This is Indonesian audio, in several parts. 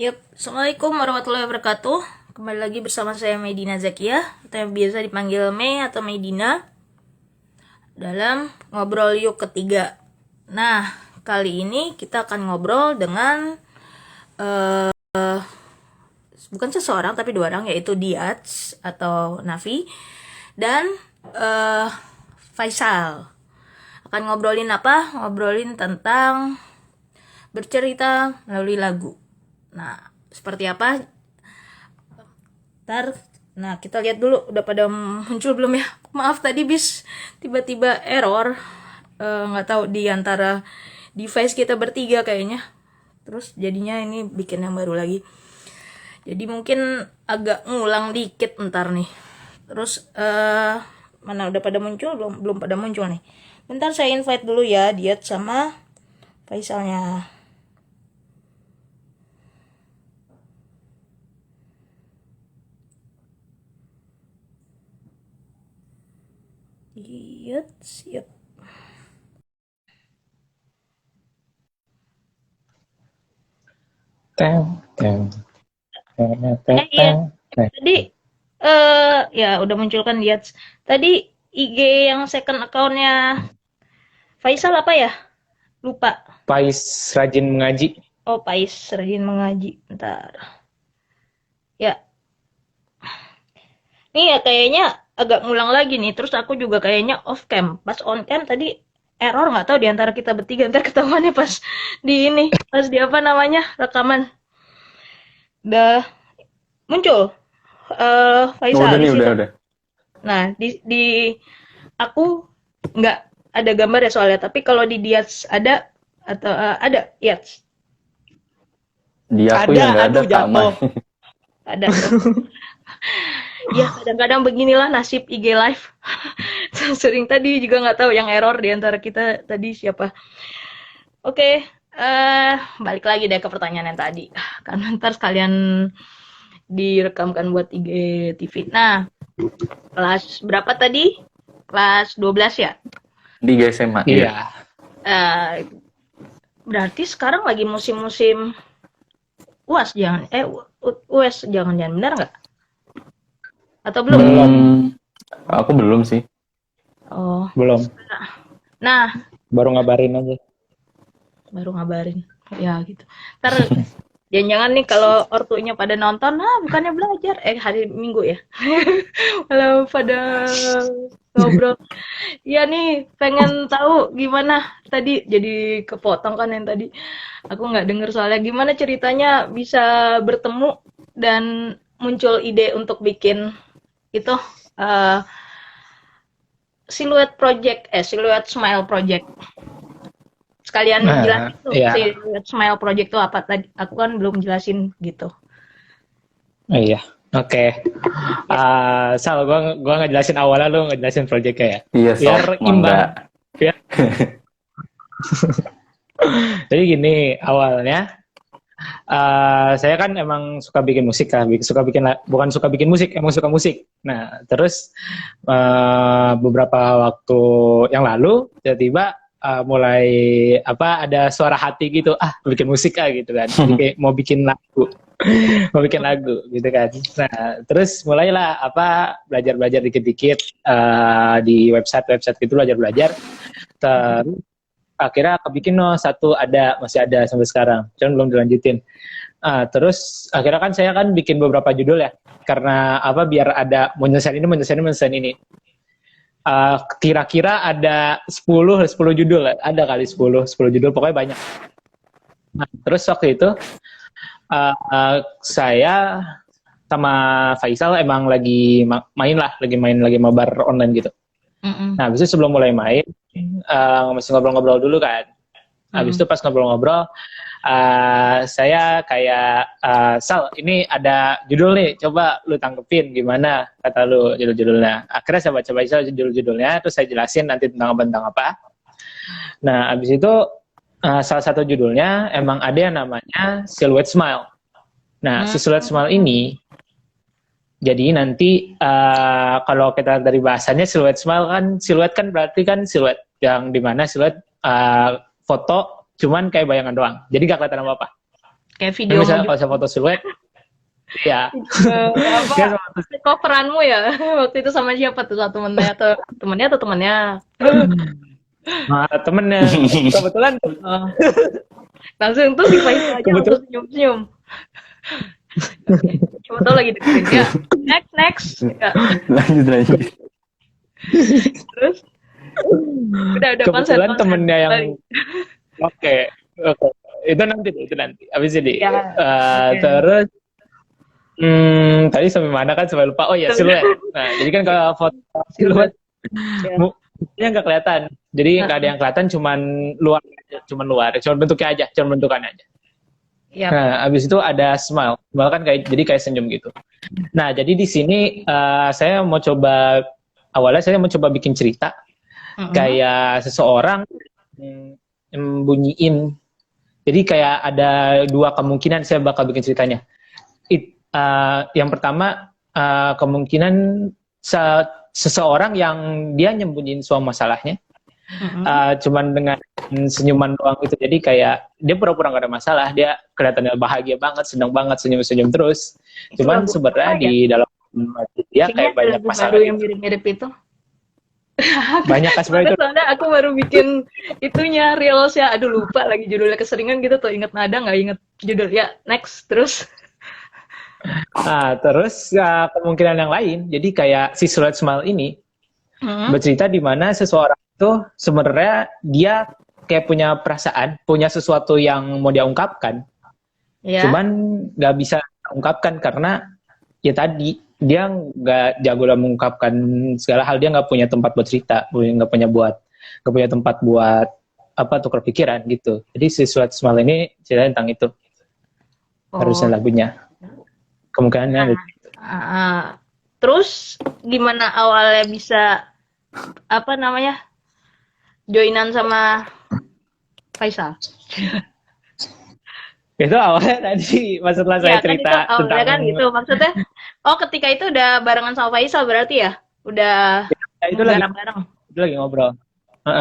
Yap, Assalamualaikum warahmatullahi wabarakatuh. Kembali lagi bersama saya Medina Zakia, atau yang biasa dipanggil Mei atau Medina, dalam ngobrol yuk ketiga. Nah, kali ini kita akan ngobrol dengan bukan seseorang tapi dua orang, yaitu Diats atau Nafi dan eh, Faisal. Akan ngobrolin apa? Ngobrolin tentang bercerita melalui lagu. Nah, seperti apa? Nah, kita lihat dulu udah pada muncul belum ya. Maaf tadi tiba-tiba error. Nggak tahu di antara device kita bertiga kayaknya. Terus jadinya ini bikin yang baru lagi. Jadi mungkin agak ngulang dikit ntar nih. Terus mana udah pada muncul belum pada muncul nih. Bentar saya invite dulu ya Diat sama Faisalnya. Diat siap. Iya. Tadi ya udah munculkan Diat. Tadi IG yang second account-nya Faisal apa ya? Lupa. Pais rajin mengaji. Oh, Pais rajin mengaji. Bentar. Ya. Nih ya kayaknya agak ngulang lagi nih. Terus aku juga kayaknya off cam. Pas on cam tadi error, nggak tahu di antara kita bertiga. Ntar ketahuannya pas di ini. Pas di apa namanya? Rekaman. Udah muncul. Oh, Faisal udah di nih, situ. udah. Nah, di aku nggak ada gambar ya soalnya. Tapi kalau di Diats ada atau ada Diats. Di aku Ada, yang nggak ada aduh tak jatuh. Ada. Ya kadang-kadang beginilah nasib IG live. Sering tadi juga nggak tahu yang error di antara kita tadi siapa. Oke, balik lagi deh ke pertanyaan yang tadi. Karena ntar sekalian direkamkan buat IG TV. Nah, kelas berapa tadi? Kelas 12 ya? di SMA. Iya. Eh, berarti sekarang lagi musim-musim UAS jangan US jangan benar nggak? Atau belum? Belum. Aku belum sih. Oh, Belum. nah Baru ngabarin aja. baru ngabarin ya gitu. Ntar jangan-jangan nih kalau ortunya pada nonton, bukannya belajar, hari Minggu ya, kalau pada ngobrol, ya nih pengen tahu gimana tadi jadi kepotong kan yang tadi aku nggak denger soalnya gimana ceritanya bisa bertemu dan muncul ide untuk bikin itu uh, Silhouette Smile Project. Sekalian jelasin tuh Iya. Silhouette Smile Project itu apa tadi. Aku kan belum jelasin gitu. Iya. Oke. Sal, gua ngejelasin awalnya, lu ngejelasin projectnya ya. Iya, Biar sok, imbang. mangga. Ya. Jadi gini, awalnya saya kan emang suka bikin musik kan, bukan suka bikin musik, emang suka musik. Nah, terus beberapa waktu yang lalu tiba-tiba mulai ada suara hati gitu, bikin musik gitu kan. Jadi kayak mau bikin lagu. Mau bikin lagu gitu kan. Nah, terus mulailah belajar-belajar dikit-dikit di website gitu, belajar-belajar. Terus akhirnya kebikin masih ada sampai sekarang, cuman belum dilanjutin. Terus akhirnya kan saya kan bikin beberapa judul ya, karena biar ada menyelesaikan ini. Kira-kira ada 10 judul, ada kali 10 judul, pokoknya banyak. Nah, terus waktu itu saya sama Faisal emang lagi lagi mabar online gitu. Nah, habis itu sebelum mulai main masih ngobrol-ngobrol dulu kan. Habis itu pas ngobrol-ngobrol saya kayak Sal, ini ada judul nih, coba lu tangkepin gimana kata lu judul-judulnya. Akhirnya saya baca-baca judul-judulnya, terus saya jelasin nanti tentang apa. Nah, habis itu salah satu judulnya emang ada yang namanya Silhouette Smile. Nah, si Silhouette Smile ini jadi nanti kalau kita dari bahasanya silhouette smile kan berarti kan siluet yang dimana siluet foto cuman kayak bayangan doang. Jadi gak kelihatan apa-apa. Kayak video Misalnya kalau saya foto siluet, ya. apa coveranmu ya waktu itu sama siapa tuh, satu temennya atau temennya? Nah, temennya kebetulan Oh. Langsung tuh si Faisal aja langsung senyum-senyum. Coba tau lagi deketin ya. Next. Ya. lanjut. Terus udah kebetulan konsen temennya yang balik. oke. Itu nanti habis ini. Ya, oke. Terus tadi sampai mana kan, sampai lupa. Oh ya, siluet. Nah, jadi kan kalau foto siluet Ya. mukanya nggak kelihatan. Jadi nggak ada yang kelihatan, cuman luar, cuman bentuknya aja, cuman bentukannya aja. Yap. Nah, habis itu ada smile kan kayak senyum gitu. Nah, jadi di sini awalnya saya mau coba bikin cerita kayak seseorang membunyiin. Jadi kayak ada dua kemungkinan saya bakal bikin ceritanya. Yang pertama kemungkinan seseorang yang dia nyembunyiin semua masalahnya, cuman dengan senyuman doang gitu. Jadi kayak dia pura-pura gak ada masalah, dia kelihatannya bahagia banget, senang banget, senyum-senyum terus. Cuman sebenarnya di dalam hati dia kayak banyak masalah yang mirip-mirip itu. Banyak kan sebenarnya itu. Soalnya aku baru bikin itunya reelsnya, aduh lupa lagi judulnya, keseringan gitu tuh, inget nada nggak inget judul. Ya, next terus. Nah, terus kemungkinan yang lain, jadi kayak si Silhouette Smile ini bercerita di mana seseorang itu sebenarnya dia kayak punya perasaan, punya sesuatu yang mau dia ungkapkan, cuman nggak bisa ungkapkan karena ya tadi dia nggak jago dalam mengungkapkan segala hal, dia nggak punya tempat buat cerita, nggak punya tempat buat tukar pikiran gitu. Jadi si Silhouette Smile ini cerita tentang itu, harusnya lagunya. Kemungkinannya terus gimana awalnya bisa joinan sama Faisal? Itu awalnya tadi setelah saya cerita kan tentang kan gitu maksudnya. Oh, ketika itu udah barengan sama Faisal berarti ya? Udah itu lagi bareng. Itu lagi ngobrol.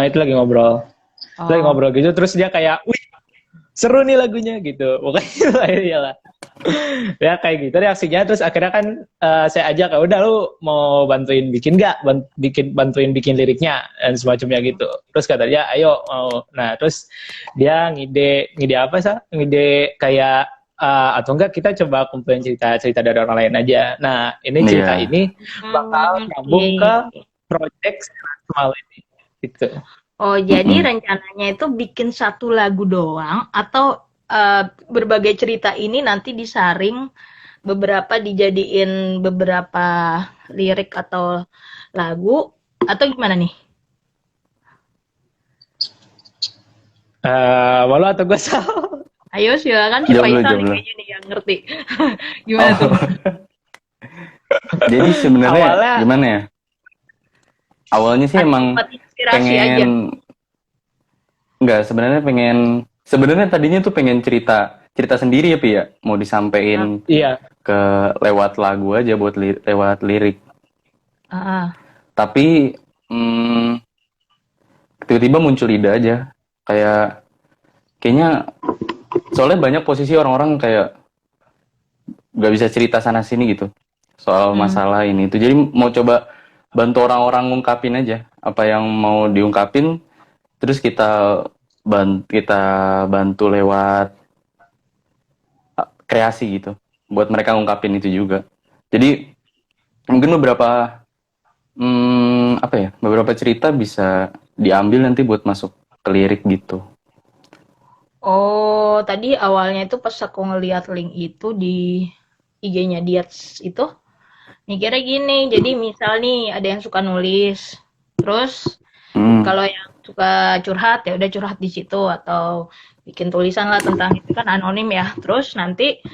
Itu lagi ngobrol. Lagi ngobrol gitu, terus dia kayak, "Wih, seru nih lagunya," gitu. Pokoknya iyalah. Ya kayak gitu reaksinya. Terus akhirnya kan saya ajak, udah lu mau bantuin bikin nggak, bantuin bikin liriknya dan semacamnya gitu. Terus katanya ayo mau. Nah terus dia ngide apa sih, ngide kayak atau enggak kita coba kumpulin cerita dari orang lain aja. Nah ini cerita ini bakal nyambung ke project Smile ini gitu. Oh jadi rencananya itu bikin satu lagu doang atau berbagai cerita ini nanti disaring, beberapa dijadiin beberapa lirik atau lagu, atau gimana nih? Malu atau gue salah? Ayo silakan, si Faisal kayaknya nih yang ngerti. Gimana tuh? Jadi sebenarnya gimana ya? Awalnya sih emang pengen aja. Sebenarnya tadinya tuh pengen cerita sendiri ya, Pi ya. Mau disampein ke lewat lagu aja, buat lewat lirik. Tapi tiba-tiba muncul ide aja. Kayaknya soalnya banyak posisi orang-orang kayak gak bisa cerita sana sini gitu soal masalah ini itu. Jadi mau coba bantu orang-orang ngungkapin aja apa yang mau diungkapin, terus kita bantu lewat kreasi gitu buat mereka ngungkapin itu juga. Jadi mungkin beberapa cerita bisa diambil nanti buat masuk ke lirik gitu. Oh, tadi awalnya itu pas aku ngeliat link itu di IG-nya Diats itu, mikirnya gini, jadi misal nih ada yang suka nulis, terus kalau yang suka curhat ya udah curhat di situ, atau bikin tulisan lah tentang itu, kan anonim ya. Terus nanti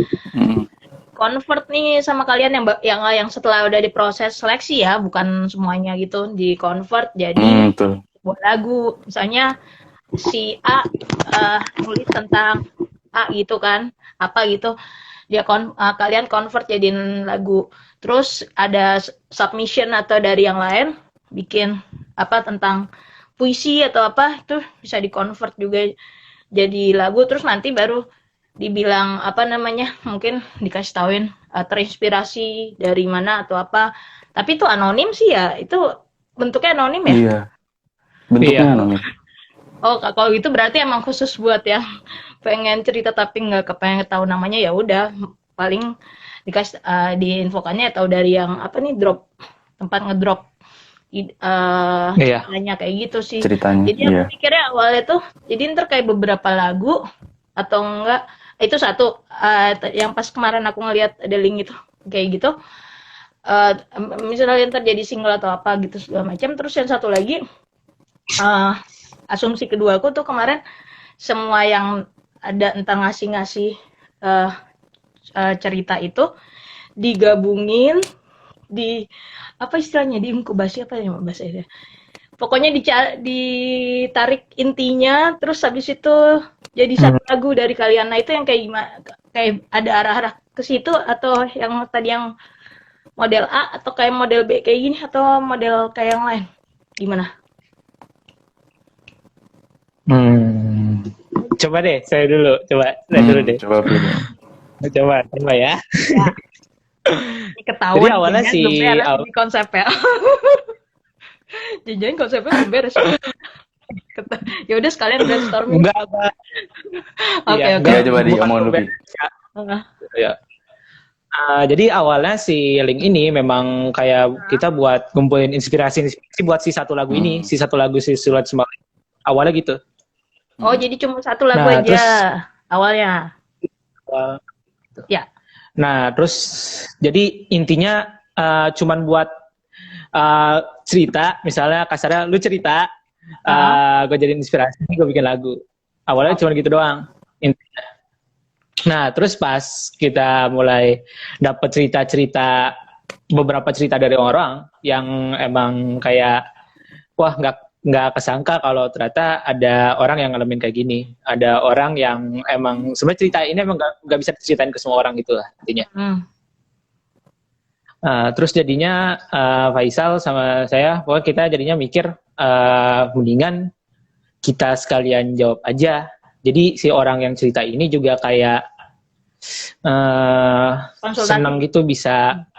convert nih sama kalian yang setelah udah diproses seleksi ya, bukan semuanya gitu, di convert jadi sebuah lagu. Misalnya si A nulis tentang A gitu kan, apa gitu, dia kalian convert jadiin lagu. Terus ada submission atau dari yang lain bikin tentang puisi atau apa, itu bisa di convert juga jadi lagu. Terus nanti baru dibilang apa namanya, mungkin dikasih tauin terinspirasi dari mana atau apa, tapi itu anonim sih ya, itu bentuknya anonim ya. Iya, bentuknya Iya. anonim. Oh, kalau gitu berarti emang khusus buat yang pengen cerita tapi nggak kepengen tahu namanya, ya udah paling dikasih diinfokannya atau dari yang apa nih, drop tempat ngedrop Iya. ceritanya kayak gitu sih. Ceritanya, Jadi iya. aku pikirnya awalnya tuh jadi ntar kayak beberapa lagu atau enggak, itu satu yang pas kemarin aku ngeliat ada link itu kayak gitu, misalnya ntar jadi single atau apa gitu segala macam. Terus yang satu lagi, asumsi kedua aku tuh kemarin semua yang ada entah ngasih-ngasih cerita itu digabungin di apa istilahnya, diinkubasi apa ya bahasanya, pokoknya ditarik intinya terus habis itu jadi satu lagu dari kalian. Nah itu yang kayak gimana, kayak ada arah-arah ke situ atau yang tadi yang model A atau kayak model B kayak gini atau model kayak yang lain, gimana? Coba deh, saya dulu deh. Coba pilih. Coba ya. Ini ketahuan. Jadi awalnya ya, si belum beres di konsepnya. Jangan konsepnya belum beres. Ya udah sekalian brainstorming. Enggak. Oke. Ya coba diomongin dulu. Ya. Jadi awalnya si link ini memang kayak kita buat ngumpulin inspirasi buat si satu lagu ini, si satu lagu si Sulat Semau. Awalnya gitu. Oh, jadi cuma satu lagu aja terus, awalnya. Ya. Nah, terus jadi intinya cuman buat cerita, misalnya kasarnya lu cerita, gue jadi inspirasi, gue bikin lagu. Awalnya cuma gitu doang. Intinya. Nah, terus pas kita mulai dapet cerita-cerita, beberapa cerita dari orang yang emang kayak, wah nggak kesangka kalau ternyata ada orang yang ngalamin kayak gini. Ada orang yang emang sebenarnya cerita ini emang nggak bisa diceritain ke semua orang gitu lah intinya. Terus jadinya Faisal sama saya, pokoknya kita jadinya mikir mendingan kita sekalian jawab aja. Jadi si orang yang cerita ini juga kayak senang gitu bisa.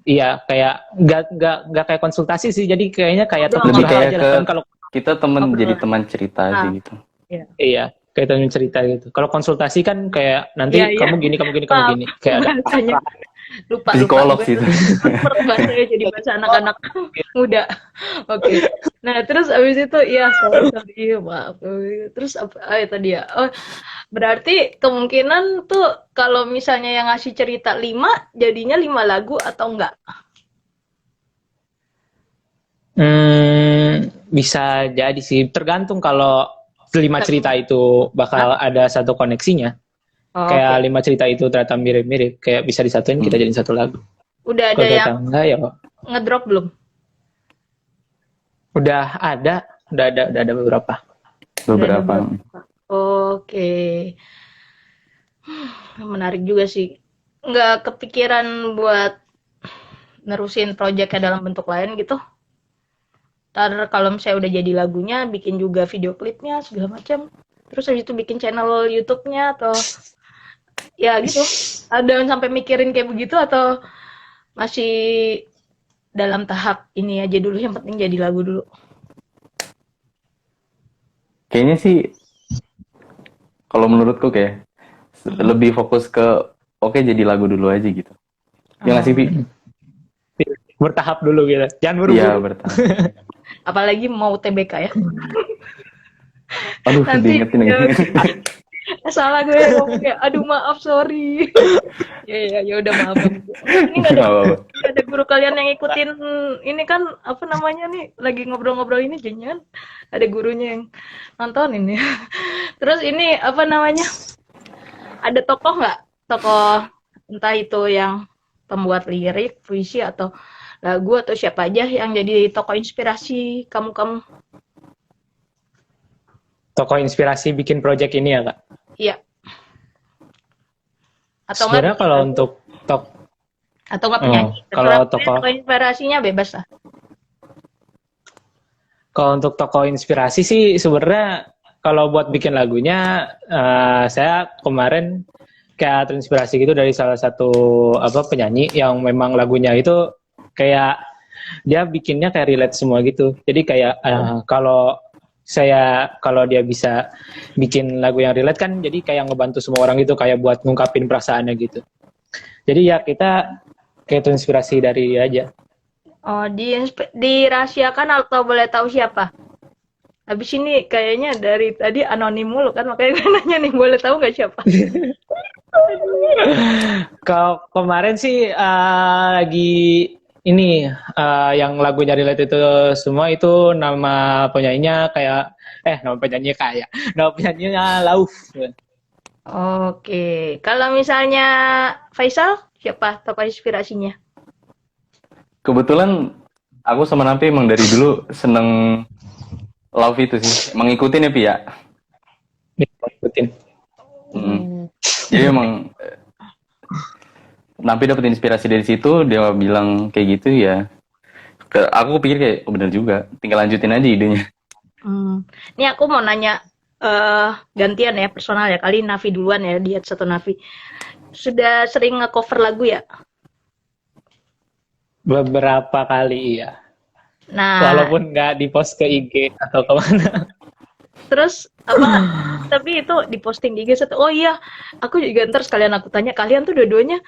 Iya, kayak nggak kayak konsultasi sih, jadi kayaknya kayak teman curhat aja kan. Kalau kita jadi teman cerita aja gitu. Iya, kayak teman cerita gitu. Kalau konsultasi kan kayak nanti kamu gini, kayak ada lupa psikolog sih itu. Bahasanya jadi bahasa anak-anak muda. Oke. Nah, terus abis itu sorry, maaf. Terus apa tadi ya? Oh, berarti kemungkinan tuh kalau misalnya yang ngasih cerita 5, jadinya 5 lagu atau enggak? Bisa jadi sih, tergantung kalau 5 cerita itu bakal ada satu koneksinya. Kayak 5 cerita itu ternyata mirip-mirip, kayak bisa disatuin kita jadiin satu lagu. Udah ada yang enggak ya ngedrop belum? Udah ada beberapa. Oke. Menarik juga sih. Nggak kepikiran buat nerusin proyeknya dalam bentuk lain gitu? Ntar kalau misalnya udah jadi lagunya, bikin juga video klipnya segala macam. Terus habis itu bikin channel YouTube-nya atau ya gitu. Ada yang sampai mikirin kayak begitu atau masih dalam tahap ini aja dulu, yang penting jadi lagu dulu? Kayaknya sih kalau menurutku kayak lebih fokus ke jadi lagu dulu aja gitu. Ya nggak sih, Pi? Bertahap dulu gitu. Jangan buru-buru. Iya, bertahap. Apalagi mau TBK ya. Aduh, diingetin lagi. Salah gue ngomongnya. Aduh, maaf, sorry. Ya udah, maaf. Ini nggak ada guru kalian yang ikutin ini kan, apa namanya nih, lagi ngobrol-ngobrol ini, jangan ada gurunya yang nonton ini. Terus ini apa namanya, ada tokoh nggak? Tokoh entah itu yang pembuat lirik, puisi atau lagu atau siapa aja yang jadi tokoh inspirasi kamu? Tokoh inspirasi bikin project ini ya, Kak? Iya. Atau sebenarnya kalau untuk atau nggak penyanyi? Kalau tokoh inspirasinya bebas lah. Kalau untuk tokoh inspirasi sih sebenarnya kalau buat bikin lagunya saya kemarin kayak terinspirasi gitu dari salah satu penyanyi yang memang lagunya itu kayak dia bikinnya kayak relate semua gitu. Jadi kayak kalau dia bisa bikin lagu yang relate kan jadi kayak ngebantu semua orang gitu kayak buat ngungkapin perasaannya gitu. Jadi ya kita kayak terinspirasi dari dia aja. Oh, dirahasiakan atau boleh tahu siapa? Habis ini kayaknya dari tadi anonim mulu kan, makanya gue nanya nih, boleh tahu nggak siapa? Kalau kemarin sih lagi ini yang lagunya relate itu semua itu nama penyanyinya nama penyanyinya Lauf. Oke, kalau misalnya Faisal, siapa tokoh inspirasinya? Kebetulan aku sama Napi emang dari dulu seneng love itu sih, emang ngikutin ya Pi ya. Ikutin. Jadi emang Napi dapat inspirasi dari situ, dia bilang kayak gitu ya. Aku pikir kayak bener juga, tinggal lanjutin aja idenya. Ini aku mau nanya gantian ya, personal ya. Kali Nafi duluan ya, Diat satu Nafi. Sudah sering nge-cover lagu ya? Beberapa kali iya. Nah, Walaupun nggak di-post ke IG atau kemana. terus tapi itu diposting di IG satu. Oh iya, aku juga ntar sekalian aku tanya, kalian tuh dua-duanya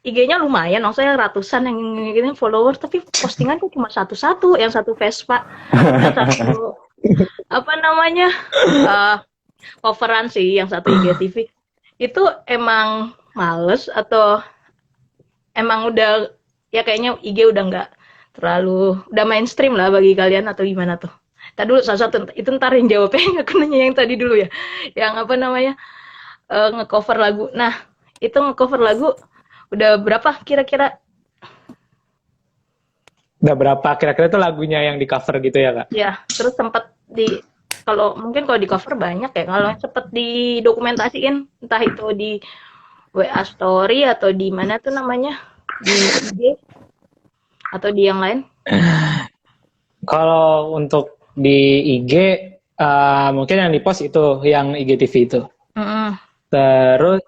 IG-nya lumayan, maksudnya ratusan yang ngikutin follower, tapi postingan tuh cuma satu-satu, yang satu Vespa, yang satu coveran sih, yang satu IGTV. Itu emang males atau emang udah ya kayaknya IG udah nggak terlalu udah mainstream lah bagi kalian atau gimana tuh? Tadi dulu salah satu itu ntar yang jawabnya, aku nanya yang tadi dulu ya, yang nge-cover lagu. Nah, itu nge-cover lagu udah berapa kira-kira? Udah berapa kira-kira itu lagunya yang di cover gitu ya Kak? Ya, terus sempat kalau di cover banyak ya, kalau sempat didokumentasiin entah itu di WA story atau di mana tuh namanya, di IG atau di yang lain? Kalau untuk di IG mungkin yang di post itu yang IGTV itu. Terus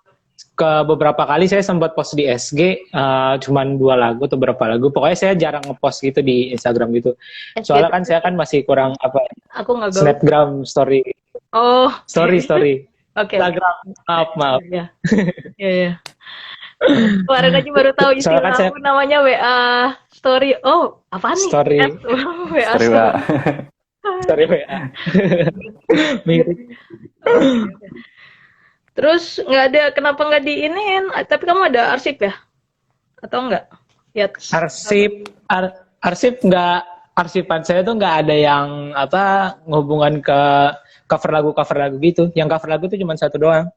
ke beberapa kali saya sempat post di SG cuman 2 lagu atau berapa lagu. Pokoknya saya jarang ngepost gitu di Instagram gitu. Soalnya kan saya kan masih kurang Aku nggak gaul. Snapgram story. Oh, Story. oke. Instagram maaf. Ya. Kemarin aja baru tahu istilah Soalnya aku namanya WA story. Oh, apa nih? Story. WA Story, story. Story WA. Mirip. Terus kenapa nggak diinin? Tapi kamu ada arsip ya? Atau enggak? Ya. Arsip nggak, arsipan saya tuh nggak ada yang ngehubungan ke cover lagu gitu. Yang cover lagu tuh cuma satu doang.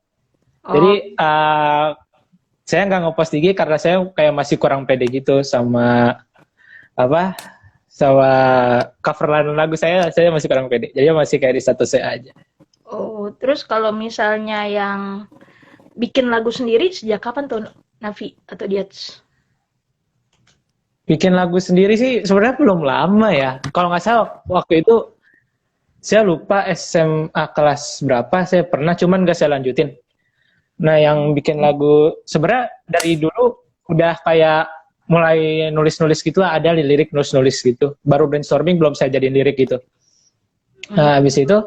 Jadi saya nggak ngepost IG karena saya kayak masih kurang pede gitu sama cover lagu saya masih kurang pede. Jadi masih kayak di status saya aja. Oh, terus kalau misalnya yang bikin lagu sendiri sejak kapan tuh, Nafi atau Diats? Bikin lagu sendiri sih sebenarnya belum lama ya. Kalau nggak salah waktu itu saya lupa SMA kelas berapa saya pernah, cuman nggak saya lanjutin. Nah, yang bikin lagu sebenarnya dari dulu udah kayak mulai nulis-nulis gitu, ada lirik nulis-nulis gitu. Baru brainstorming belum saya jadiin lirik gitu. Nah, habis itu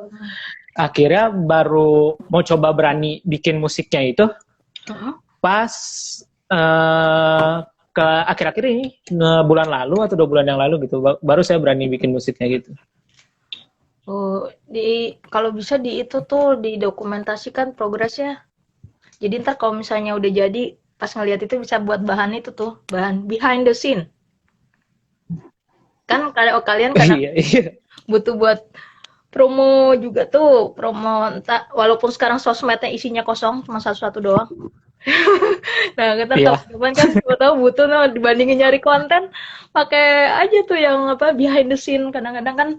akhirnya baru mau coba berani bikin musiknya itu pas ke akhir-akhir ini bulan lalu atau 2 bulan yang lalu gitu, baru saya berani bikin musiknya gitu. Oh, kalau bisa itu tuh didokumentasikan progresnya. Jadi ntar kalau misalnya udah jadi, pas ngeliat itu bisa buat bahan itu tuh, bahan behind the scene. Kan kalau kalian kadang butuh buat promo juga tuh, walaupun sekarang sosmednya isinya kosong, cuma satu-satu doang. Nah, kita teman-teman kan tahu butuh dibandingin nyari konten, pakai aja tuh yang behind the scene. Kadang-kadang kan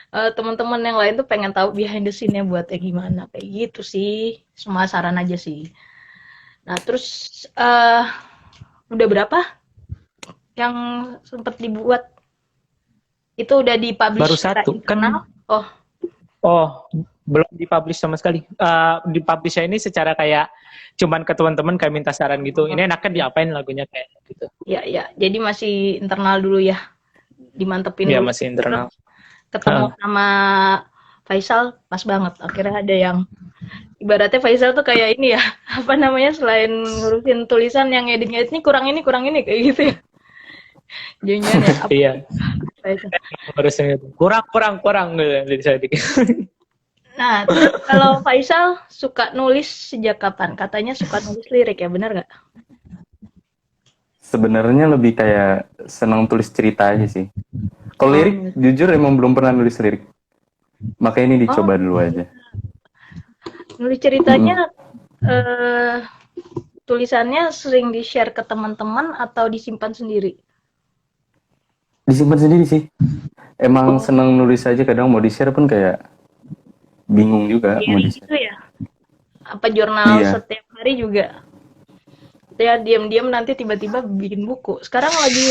teman-teman yang lain tuh pengen tahu behind the scene-nya buatnya gimana, kayak gitu sih. Semua saran aja sih. Nah, terus udah berapa yang sempat dibuat? Itu udah dipublish baru satu kan. Oh, Oh, belum dipublish sama sekali. Dipublishnya ini secara kayak cuman ke teman-teman kayak minta saran gitu. Ini enaknya diapain lagunya kayak gitu. Ya, ya. Jadi masih internal dulu ya. Dimantepin Iya, dulu. masih internal. Ketemu sama Faisal pas banget. Akhirnya ada yang ibaratnya Faisal tuh kayak ini ya. Apa namanya, selain ngurusin tulisan, yang edit-edit ini kurang ini kayak gitu ya. Jangan ya. Iya. Faisal. Harusnya gitu. Kurang gitu saya bikin. Nah, terus kalau Faisal suka nulis sejak kapan? Katanya suka nulis lirik ya, benar nggak? Sebenarnya lebih kayak senang tulis cerita aja sih. Kalau lirik, jujur emang belum pernah nulis lirik. Makanya ini dicoba dulu aja. Nulis ceritanya, tulisannya sering di-share ke teman-teman atau disimpan sendiri? Disimpan sendiri sih. Emang senang nulis aja, kadang mau di-share pun kayak bingung juga mau Diary di-share. gitu ya? Apa jurnal Iya. setiap hari juga? Ya diam-diam nanti tiba-tiba bikin buku. Sekarang lagi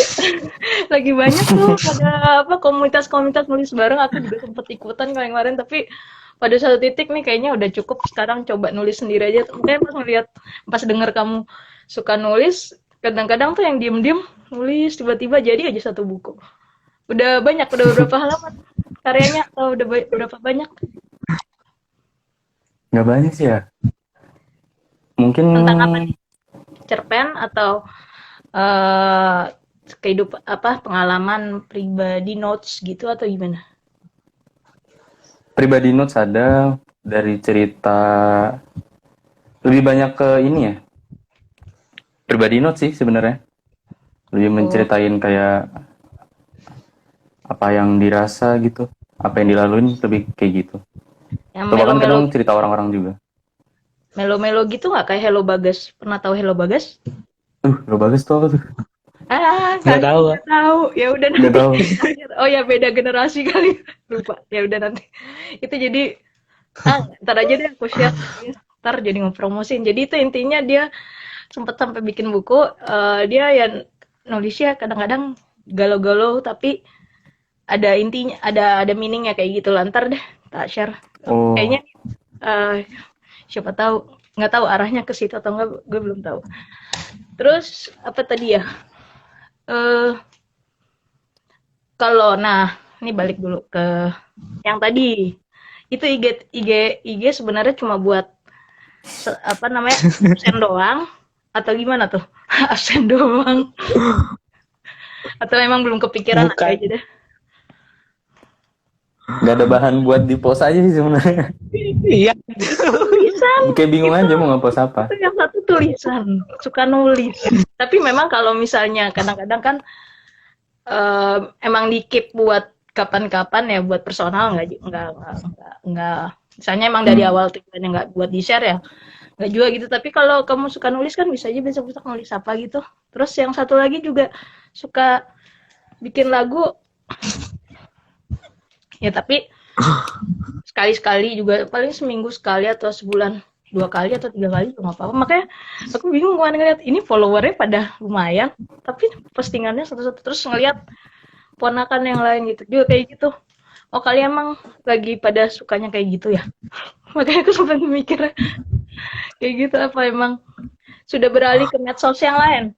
lagi banyak tuh ada apa komunitas-komunitas nulis bareng. Aku juga sempet ikutan kemarin, tapi pada satu titik nih kayaknya udah cukup. Sekarang coba nulis sendiri aja. Mungkin pas denger kamu suka nulis, kadang-kadang tuh yang diem-diem nulis tiba-tiba jadi aja satu buku. Udah berapa halaman karyanya atau udah berapa banyak? Nggak banyak sih ya. Mungkin Tentang apa nih? Cerpen atau kehidupan apa pengalaman pribadi, notes gitu atau gimana? pribadi notes ada, dari cerita, lebih banyak ke ini ya. Pribadi notes sih sebenarnya. Lebih menceritain kayak apa yang dirasa gitu, apa yang dilaluin, lebih kayak gitu. Yang Atau bahkan melo-melo, kadang cerita orang-orang juga. melo-melo gitu nggak kayak Hello Bagas? Pernah tahu Hello Bagas? Lo bagus tuh apa tuh? Nggak tahu. Nggak tahu. Ya udah Nggak nanti. tahu. Oh ya beda generasi kali. Lupa. Ya udah nanti. Itu jadi ntar aja deh aku share. Ntar jadi ngepromosin. Jadi itu intinya dia sempet sampai bikin buku. Dia yang nulisnya kadang-kadang galau-galau tapi ada intinya, ada meaningnya kayak gitu. Ntar deh tak share. Oh, Kayaknya siapa tahu, nggak tahu arahnya ke situ atau enggak, gue belum tahu. Terus apa tadi ya? Kalau ini balik dulu ke yang tadi. Itu IG sebenarnya cuma buat apa namanya? Absen doang atau gimana tuh? Absen doang. Atau emang belum kepikiran Bukan. aja deh. nggak ada bahan buat di post aja sih sebenarnya. Iya. Tulisan. Kayak bingung aja mau nge-post apa. Itu yang satu tulisan, suka nulis. Tapi memang kalau misalnya kadang-kadang kan emang di-keep buat kapan-kapan ya, buat personal, nggak misalnya emang dari awal tujuannya nggak buat di-share ya, nggak juga gitu. Tapi kalau kamu suka nulis kan bisa aja besok-besok nulis apa gitu. Terus yang satu lagi juga suka bikin lagu ya, tapi sekali-sekali juga, paling seminggu sekali atau sebulan 2 kali atau 3 kali juga nggak apa-apa. Makanya aku bingung kemarin ngeliat ini followernya pada lumayan, tapi postingannya satu-satu, terus ngeliat ponakan yang lain gitu juga kayak gitu. Oh kali emang lagi pada sukanya kayak gitu ya. Makanya aku sempat mikir kayak gitu, apa emang sudah beralih ke medsos yang lain?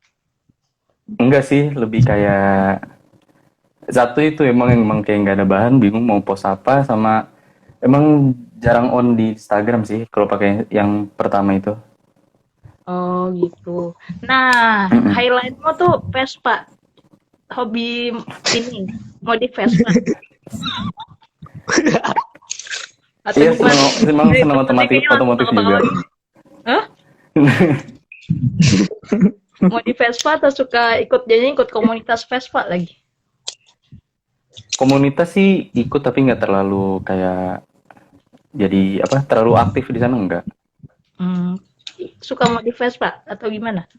Enggak sih, lebih kayak satu itu emang kayak nggak ada bahan, bingung mau post apa, sama emang jarang on di Instagram sih kalau pakai yang pertama itu. Oh gitu. Nah, highlightmu tuh Vespa. Hobi ini, modif Vespa. Atau Iya, gimana? senang otomotif juga. Hah? Modif Vespa atau suka ikut komunitas Vespa lagi? Komunitas sih ikut tapi nggak terlalu kayak jadi apa terlalu aktif di sana, enggak. Suka modif Vespa atau gimana?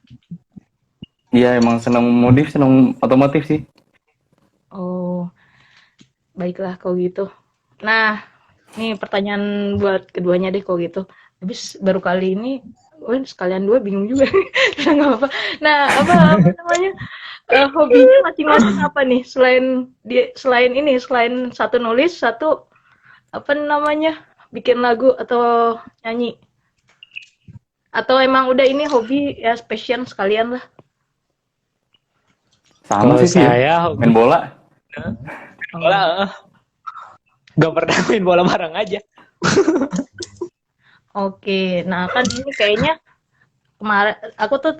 Iya, emang senang modif, senang otomotif sih. Oh, baiklah kalau gitu. Nah, ini pertanyaan buat keduanya deh kalau gitu. Habis baru kali ini, sekalian dua bingung juga. Nggak apa-apa. Nah, apa namanya? Hobinya masing-masing apa nih? Selain satu nulis, satu apa namanya, bikin lagu atau nyanyi? Atau emang udah ini hobi ya, passion sekalian lah? Sama Kalau sih ya. saya Main bola. bola, nggak pernah main bola bareng aja. Oke, nah kan ini kayaknya kemarin aku tuh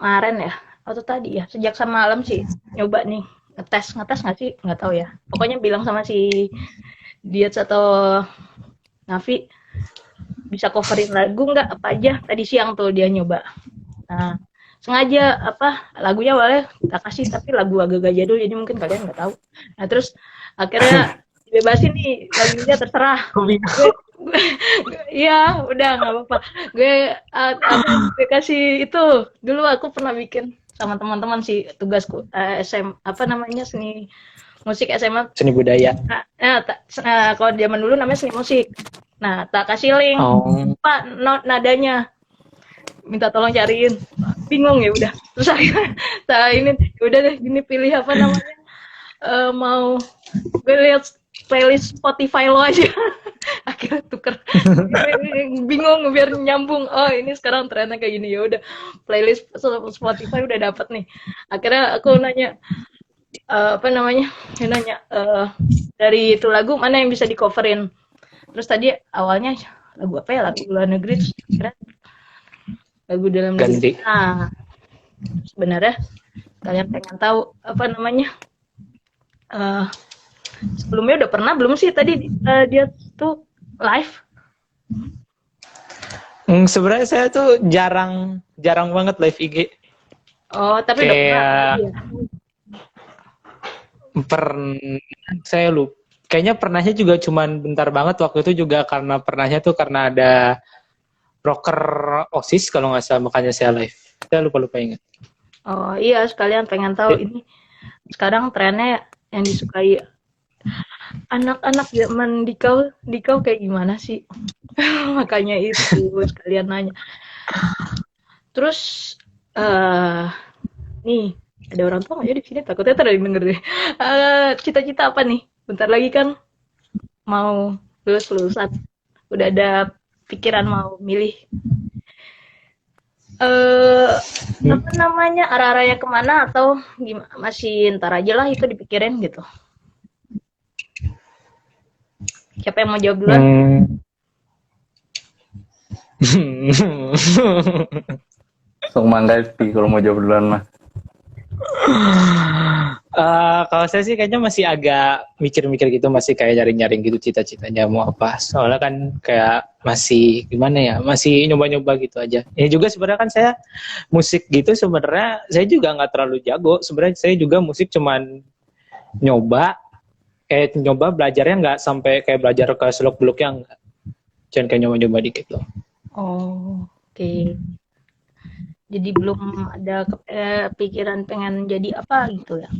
kemarin ya atau tadi ya sejak semalam sih nyoba nih ngetes nggak sih nggak tahu ya, pokoknya bilang sama si Diet atau Navi bisa coverin lagu nggak apa aja, tadi siang tuh dia nyoba. Nah sengaja apa lagunya boleh tak kasih tapi lagu agak jadul jadi mungkin kalian nggak tahu. Nah terus akhirnya dibebasin nih lagunya terserah. Iya, udah nggak apa-apa. Gue kasih itu dulu aku pernah bikin sama teman-teman sih tugasku apa namanya seni musik SMA. Seni budaya. Kalau zaman dulu namanya seni musik. Nah, tak kasih link, Pak, nadanya, minta tolong cariin. Bingung ya udah. Terus akhirnya, ini udah deh, gini pilih apa namanya. Mau gue lihat playlist Spotify lo aja. Akhirnya tuker. Bingung biar nyambung. Oh, ini sekarang trennya kayak gini, ya udah. Playlist Spotify udah dapat nih. Akhirnya aku nanya apa namanya? Nanya dari itu lagu mana yang bisa di coverin. Terus tadi awalnya lagu apa ya? Lagu luar negeri, terus akhirnya lagu dalam negeri. Nah, sebenarnya kalian pengen tahu apa namanya? Sebelumnya udah pernah belum sih tadi dia tuh live? Sebenarnya saya tuh jarang banget live IG. Oh, tapi udah pernah. Saya lupa. Kayaknya pernahnya juga cuman bentar banget, waktu itu juga karena pernahnya tuh karena ada rocker OSIS kalau nggak salah, makanya saya live. Saya lupa ingat. Oh iya, sekalian pengen tahu ini sekarang trennya yang disukai anak-anak zaman dikau kayak gimana sih? Makanya itu sekalian nanya. Terus nih ada orang tua nggak ya di sini? Takutnya tadi denger deh. Cita-cita apa nih? Bentar lagi kan mau lulusan. Udah ada pikiran mau milih apa namanya, arah-arahnya kemana atau gimana? Masih ntar aja lah itu dipikirin gitu. Siapa yang mau jawab duluan? Sok Manggapi kalau mau jawab duluan mah. Kalau saya sih kayaknya masih agak mikir-mikir gitu, masih kayak nyaring-nyaring gitu cita-citanya mau apa. Soalnya kan kayak masih gimana ya, masih nyoba-nyoba gitu aja. Ini juga sebenarnya kan saya musik gitu sebenarnya saya juga nggak terlalu jago. Sebenarnya saya juga musik cuman nyoba belajarnya nggak sampai kayak belajar ke seluk-beluk yang cuman kayak nyoba-nyoba dikit loh. Oh, oke. Jadi belum ada pikiran pengen jadi apa gitu ya?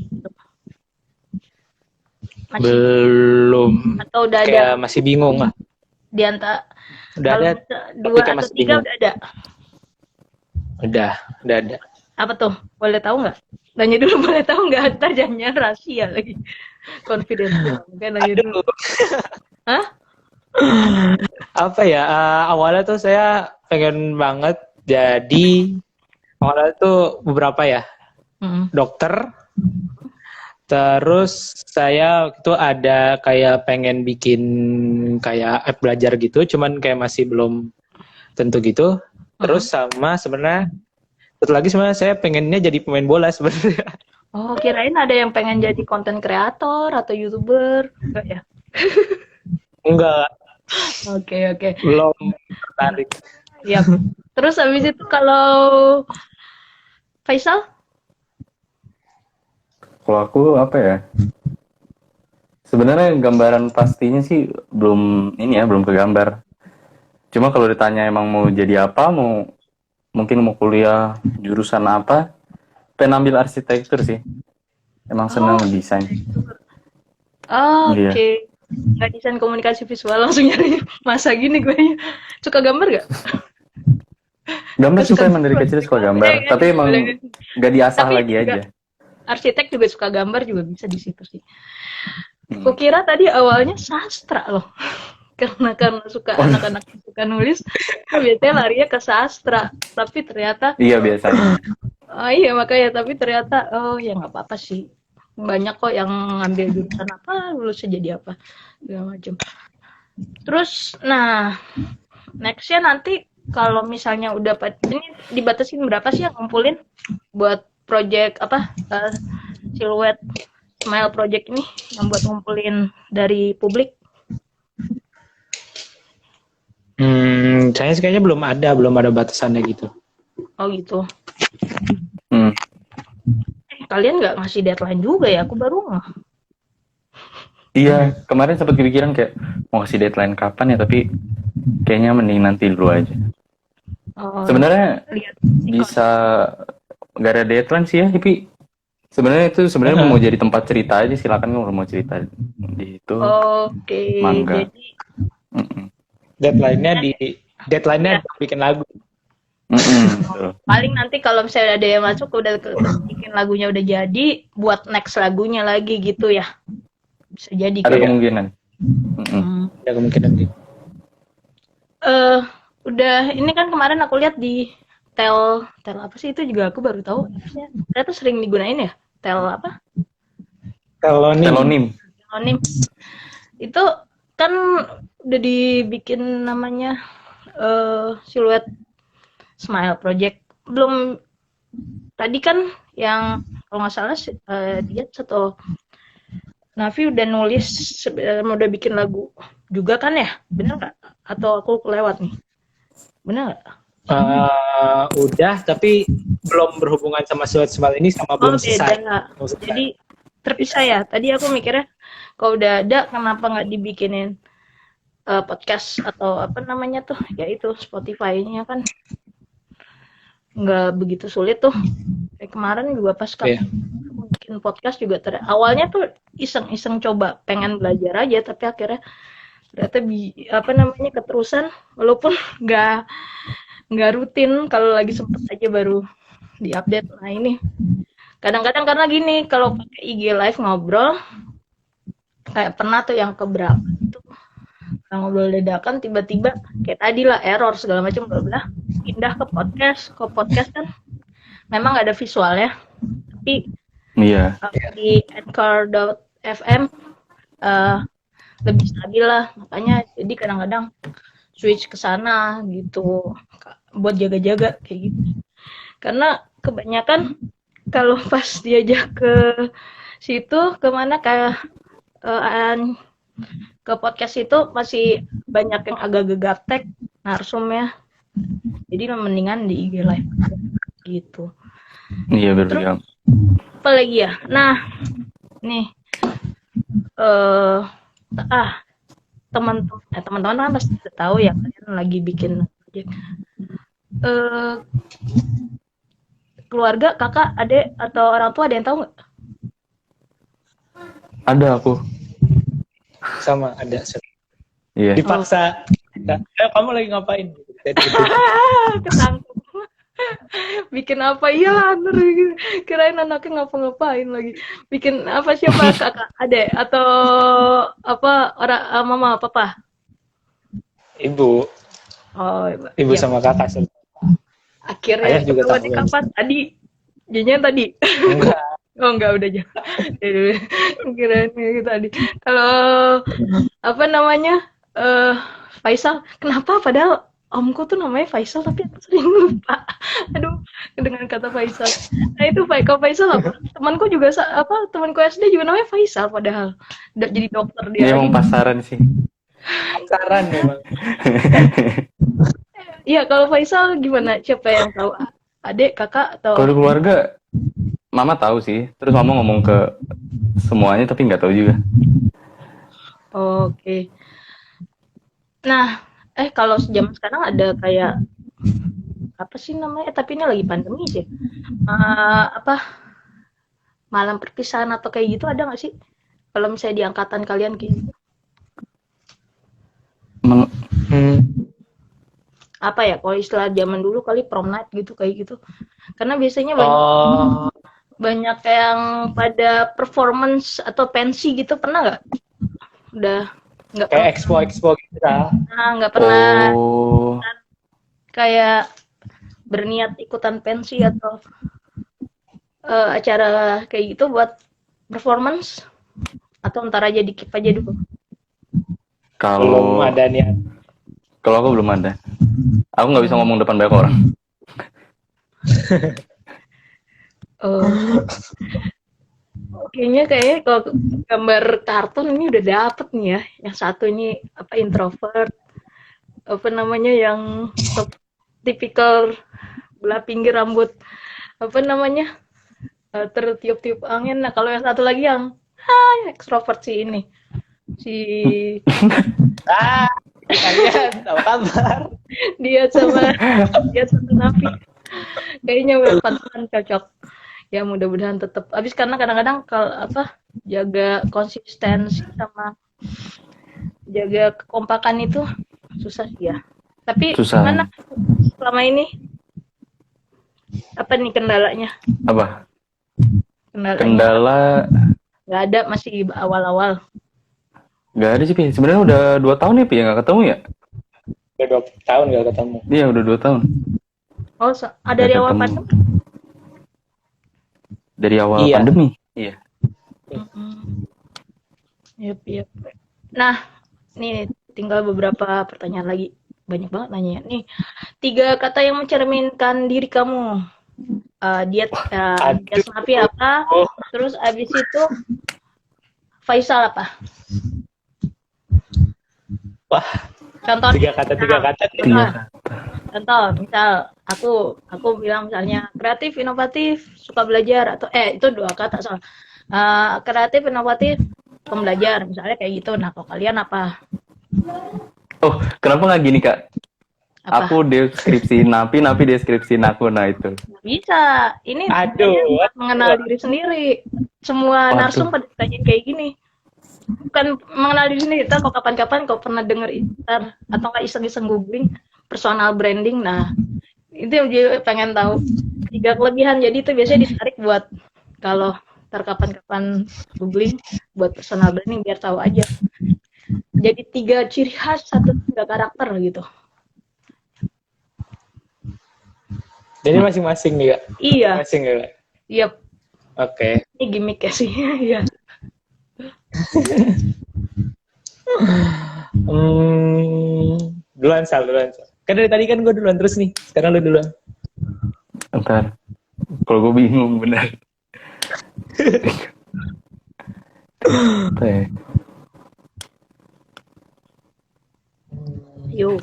Belum. Atau udah kayak ada? Masih bingung lah. Di antara Udah ada. 2 atau 3 udah ada? Udah ada. Apa tuh? Boleh tahu nggak? Nanya dulu boleh tahu nggak? Ntar jangan rahasia lagi. Confidential. Mungkin nanya dulu. Hah? Apa ya? Awalnya tuh saya pengen banget jadi awalnya tuh beberapa ya dokter. Terus saya itu ada kayak pengen bikin kayak app belajar gitu, cuman kayak masih belum tentu gitu. Terus sama sebenarnya satu lagi sebenarnya saya pengennya jadi pemain bola sebenarnya. Oh, kirain ada yang pengen jadi konten kreator atau YouTuber. Enggak ya? Enggak. Oke. Belum tertarik. Iya. Terus habis itu kalau Faisal? Kalau aku apa ya? Sebenarnya gambaran pastinya sih belum kegambar. Cuma kalau ditanya emang mau jadi apa, mungkin mau kuliah jurusan apa, pengen ambil arsitektur sih. Emang senang desain. Oke. Okay. Nggak desain komunikasi visual, langsung nyari masa gini gue. Suka gambar gak? Gambar suka emang dari kecil suka gambar, tapi emang nggak diasah lagi aja. Arsitek juga suka gambar juga bisa di situ sih. Kukira tadi awalnya sastra loh. Karena suka anak-anak suka nulis, biasanya larinya ke sastra. Tapi ternyata Iya biasanya. iya makanya tapi ternyata oh ya nggak apa-apa sih. Banyak kok yang ngambil jurusan apa, lulusnya jadi apa, segala macam. Terus, nah, nextnya nanti kalau misalnya udah ini dibatasin berapa sih yang ngumpulin buat project apa siluet smile project ini yang buat ngumpulin dari publik? Kayaknya belum ada batasannya gitu. Oh gitu. Hmm. Kalian nggak ngasih deadline juga ya? Aku baru nggak. Iya, kemarin sempat kepikiran kayak mau kasih deadline kapan ya, tapi kayaknya mending nanti dulu aja. Oh, Sebenarnya lihat bisa nggak ada deadline sih ya, tapi sebenarnya mau jadi tempat cerita aja, silakan kalau mau cerita di itu. Oke, Mangga. jadi Deadline-nya bikin lagu. paling nanti kalau misalnya ada yang masuk udah bikin lagunya udah jadi, buat next lagunya lagi gitu ya. Bisa jadi Ada kayak. kemungkinan. Ada kemungkinan gitu. Udah ini kan kemarin aku lihat di tel apa sih itu juga aku baru tahu. Ternyata sering digunain ya. Tel apa? Telonim. Itu kan udah dibikin namanya siluet smile project. Belum tadi kan yang kalau nggak salah dia atau Nafi udah nulis udah bikin lagu juga kan ya? Bener nggak? Atau aku kelewat nih? Bener nggak? Udah, tapi belum berhubungan sama siluet smile ini sama belum selesai. Jadi terpisah ya. Tadi aku mikirnya kalau udah ada kenapa nggak dibikinin podcast atau apa namanya tuh? Ya itu Spotify-nya kan nggak begitu sulit tuh. Kayak kemarin juga pas bikin podcast juga awalnya tuh iseng-iseng coba pengen belajar aja, tapi akhirnya ternyata apa namanya keterusan walaupun nggak rutin, kalau lagi sempet aja baru diupdate. Nah ini kadang-kadang karena gini kalau pakai IG live ngobrol kayak pernah tuh yang keberapa itu ngobrol dadakan tiba-tiba kayak tadi lah error segala macam bla pindah ke podcast kan memang nggak ada visualnya tapi di Anchor.fm lebih stabil lah, makanya jadi kadang-kadang switch ke sana gitu buat jaga-jaga kayak gitu. Karena kebanyakan kalau pas diajak ke situ kemana kayak ke podcast itu masih banyak yang agak gaptek narsumnya, jadi mendingan di IG live gitu. Iya betul. Apa lagi ya? Nah nih teman-teman kan pasti tahu ya kalian lagi bikin project. Keluarga, kakak, adik atau orang tua ada yang tahu nggak? Ada aku. Sama ada. Iya. Dipaksa. Kamu lagi ngapain? Ketangkep. Bikin apa? Iya, bener. Kirain anaknya ngapa-ngapain lagi. Bikin apa siapa? Kakak, adik atau apa orang mama, papa? Ibu. Oh, ibu ya. Sama kakak. Akhirnya ketemu di kapan? Tadi. Jangan tadi. Enggak. Oh enggak, udah jangan. Kirain tadi. Kalau apa namanya? Faisal, kenapa padahal omku tuh namanya Faisal tapi aku sering lupa. Aduh, dengan kata Faisal. Nah itu kalau Faisal apa? Temanku juga temanku SD juga namanya Faisal padahal udah jadi dokter dia. Dia emang pasaran sih. Pasaran memang. Iya, kalau Faisal gimana? Siapa yang tahu? Adik, kakak atau? Kalau keluarga, mama tahu sih. Terus mama ngomong ke semuanya tapi nggak tahu juga. Oke. Nah, kalau zaman sekarang ada kayak apa sih namanya? Tapi ini lagi pandemi sih. Malam perpisahan atau kayak gitu ada nggak sih? Kalau misalnya di angkatan kalian kayak gitu? Apa ya? Kalau istilah zaman dulu kali prom night gitu kayak gitu. Karena biasanya banyak banyak yang pada performance atau pensi gitu, pernah nggak? Udah nggak Kayak pernah. expo gitu lah. Nggak pernah Oh, kayak berniat ikutan pensi atau acara kayak gitu buat performance, atau ntar aja dikip aja dulu. Belum kalau ada niat. kalau aku belum ada. Aku nggak bisa ngomong depan banyak orang. Oh, kayaknya kalau gambar kartun ini udah dapet nih ya. Yang satu ini apa, introvert, apa namanya, yang tipikal belah pinggir rambut, apa namanya, tertiup-tiup angin. Nah, kalau yang satu lagi yang ekstrovert sih ini, si Kalian apa kabar? dia sama Nafi, kayaknya pantesan cocok. Ya mudah-mudahan tetap habis, karena kadang-kadang kalau apa, jaga konsistensi sama jaga kekompakan itu susah sih ya. Tapi Susah. gimana selama ini, apa nih kendalanya? Apa? Kendalanya Kendala nggak ada, masih awal-awal. nggak ada sih, Pi. Sebenarnya udah 2 tahun ya, Pi, ya nggak ketemu ya? Udah 2 tahun gak ketemu. Iya, udah 2 tahun. Oh, dari Nggak awal ketemu. pandemi. Dari awal Iya. pandemi. Iya. Yep, yep. Nah, nih tinggal beberapa pertanyaan lagi. Banyak banget nanya. Nih, 3 kata yang mencerminkan diri kamu. Diet Nafi apa? Terus abis itu Faisal apa? Wah, Contoh. 3 kata. Contoh, misal aku bilang misalnya kreatif, inovatif, suka belajar, atau itu 2 kata soal. Kreatif, inovatif, pembelajar, misalnya kayak gitu. Nah, kalau kalian apa? Oh, kenapa nggak gini, Kak? Apa? Aku deskripsi Napi deskripsi aku, nah itu. Bisa. Ini buat mengenal diri sendiri. Semua narsum pada ditanyain kayak gini. Bukan mengenal diri sendiri. Kalau kapan-kapan kau pernah denger atau nggak iseng-iseng googling personal branding. Nah, itu yang dia pengen tahu. 3 kelebihan. Jadi itu biasanya ditarik buat kalau kapan-kapan googling buat personal branding, biar tahu aja. Jadi 3 ciri khas, 3 karakter gitu. Jadi masing-masing nih, Kak? Iya. Masing ya, Kak? Yep. Oke. Ini gimmick ya sih. Iya. Duluan Sal. Kan dari tadi kan gue duluan terus nih. Sekarang lu duluan. Ntar. Kalau gue bingung bener. Yuk.